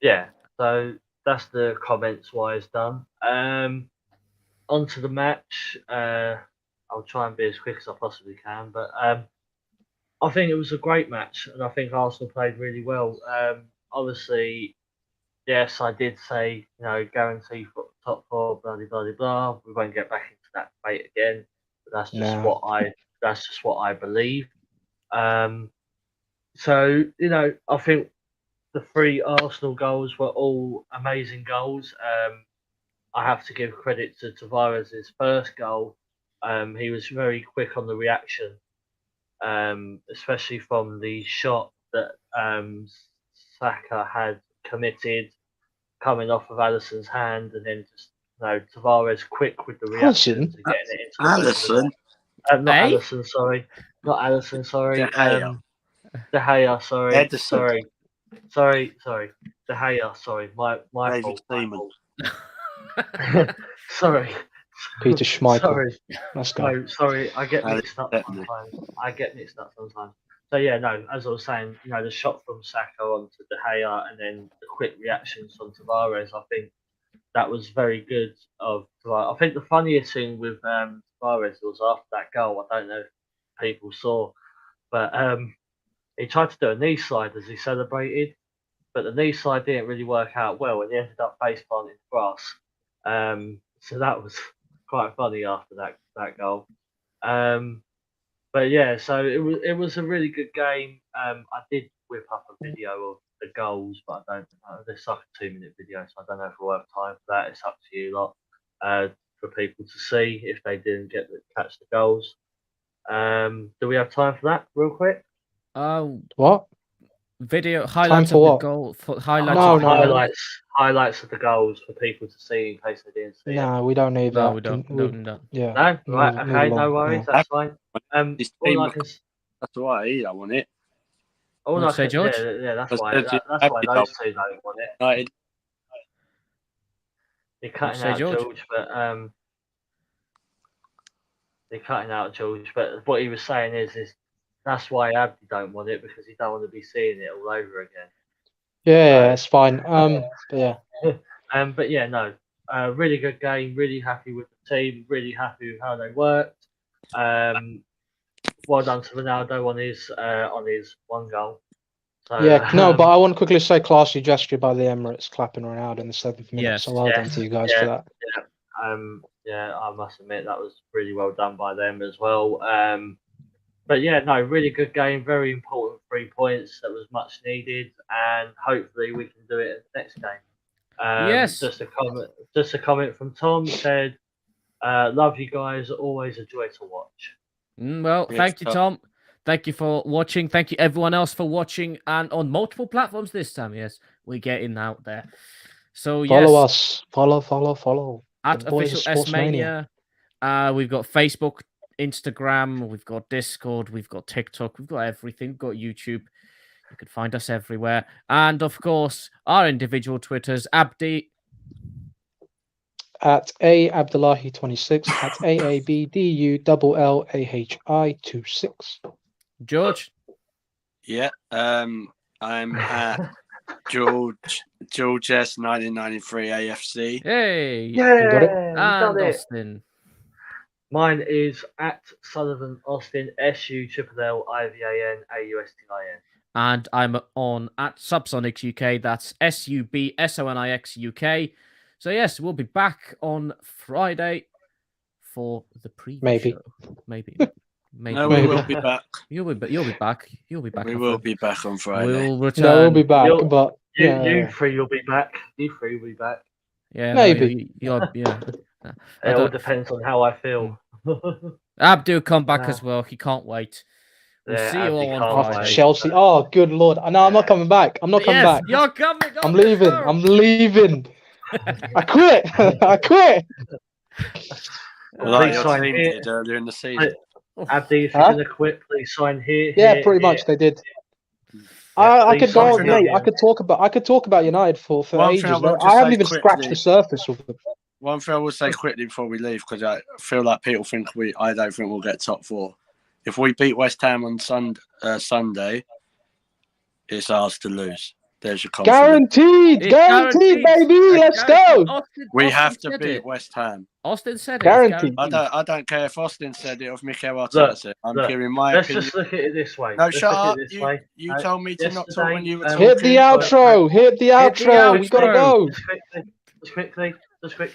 Yeah, so that's the comments-wise done. On to the match. I'll try and be as quick as I possibly can, but I think it was a great match, and I think Arsenal played really well. Obviously, yes, I did say, guarantee for top 4, blah, blah, blah, blah. We won't get back into that debate again, but that's just what I believe. So, I think the 3 Arsenal goals were all amazing goals. I have to give credit to Tavares' first goal. He was very quick on the reaction, especially from the shot that Saka had committed, coming off of Alisson's hand, and then just Tavares quick with the reaction to getting it into Alisson. Not Alisson, sorry. Not Alisson, sorry. De Gea, sorry. Edison. Sorry. De Gea, sorry. My fault. Sorry. Peter Schmeichel. Sorry. Let's go. No, sorry. I get mixed up sometimes. So yeah, no. As I was saying, the shot from Saka onto De Gea, and then the quick reactions from Tavares. I think that was very good of Tavares. I think the funniest thing with Tavares was after that goal. I don't know if people saw, but he tried to do a knee slide as he celebrated, but the knee slide didn't really work out well, and he ended up face planting the grass. So that was quite funny after that goal. But yeah, so it was a really good game. I did whip up a video of the goals, but I don't know. It's like a 2-minute video, so I don't know if we'll have time for that. It's up to you lot for people to see if they didn't catch the goals. Do we have time for that real quick? What? Video highlights of the goal. Highlights of the goals for people to see in case they didn't see. No, we don't need that. No, we don't. Yeah. No, right. Okay, no worries. That's fine. That's why I want it. All I say, can, George? Yeah, that's why. That's why those two don't want it. You're cutting out George, but they're cutting out George. But what he was saying is that's why Abdi don't want it, because he don't want to be seeing it all over again. Yeah, it's fine. But yeah. But yeah, no. Really good game. Really happy with the team. Really happy with how they worked. Well done to Ronaldo on his one goal. So, but I want to quickly say classy gesture by the Emirates clapping Ronaldo in the 7th minute. Yes, so well done to you guys for that. Yeah, I must admit that was really well done by them as well. But yeah, no, really good game. Very important 3 points that was much needed, and hopefully we can do it at the next game. Yes. Just a comment from Tom said, "Love you guys. Always a joy to watch." Well, Yes, thank you, Tom. Tom. Thank you for watching. Thank you, everyone else, for watching, and on multiple platforms this time. Yes, we're getting out there. So Follow yes, us. Follow. at The boys official of Sportsmania. S-Mania. We've got Facebook, Instagram, we've got Discord, we've got TikTok, we've got everything. We've got YouTube. You can find us everywhere, and of course, our individual Twitters. Abdi, At Abdullahi26, at AABDULLAHI26. George, Yeah. I'm at George S 1993 AFC. hey, Yeah, got it? you and done it. Austin. Mine is at Sullivan Austin SULLIVANAUSTIN. And I'm on at Subsonics UK. That's SUBSONIX UK. So yes, we'll be back on Friday for the preview Maybe. show. Maybe. No, we will be back. You'll be back. You'll be back. We my will friend. be back on Friday. We'll return. No, we'll be back, You'll- but You yeah. three will be back. You three will be back. Yeah, Maybe. yeah. I It all don't- depends on how I feel. Abdu come back Yeah. as well. He can't wait. We'll Yeah, see you Abdi all can't on After Friday. wait. Chelsea. Oh, good lord. No, I'm not coming back. I'm not coming Yes, back. you're coming. I'm on leaving. tomorrow. I'm leaving. I quit. I quit. Like Please your sign team here. did earlier in the season. Abdi, if you're Huh? going to quit, please sign here. Yeah, here, pretty much here. they did. Yeah, I please could go, sign mate. here. I could talk about United for One thing ages. I will just I haven't say even quickly- scratched the surface of them. One thing I will say quickly before we leave, because I feel like people think I don't think we'll get top 4. If we beat West Ham on Sunday, it's ours to lose. There's your confidence. Guaranteed, It's guaranteed, baby. Let's go. We Austin have to said beat it. West Ham. Austin said it. Guaranteed. I don't care if Austin said it or if Mikel Arteta Look, said it. I'm look, giving my Let's opinion. just look at it this way. No, Let's shut look up. at it this way. You told me to not talk when you were yesterday, talking. Hit the outro. Hit the outro. We gotta outro. go. Just quickly.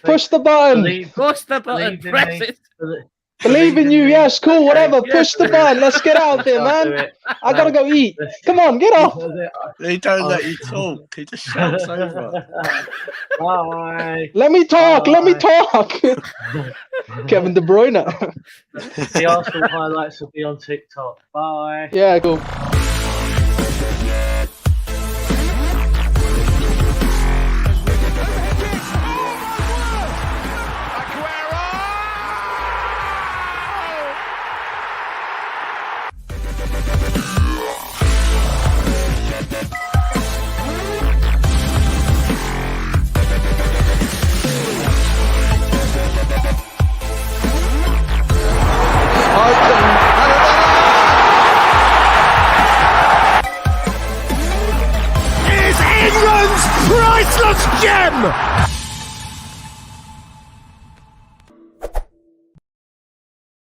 Push the button. Believe, Push the button. Believe in Press me. it. Believe in you. me. Yes, cool. Whatever. Push the button. Let's get out Let's there, go do man. it. I gotta go eat. Let's- Come on, get off. He don't let you talk. He just shouts over. Bye. Let me talk. Let me Bye. talk. Kevin De Bruyne. The Arsenal highlights will be on TikTok. Bye. Yeah, cool. Is England's priceless gem!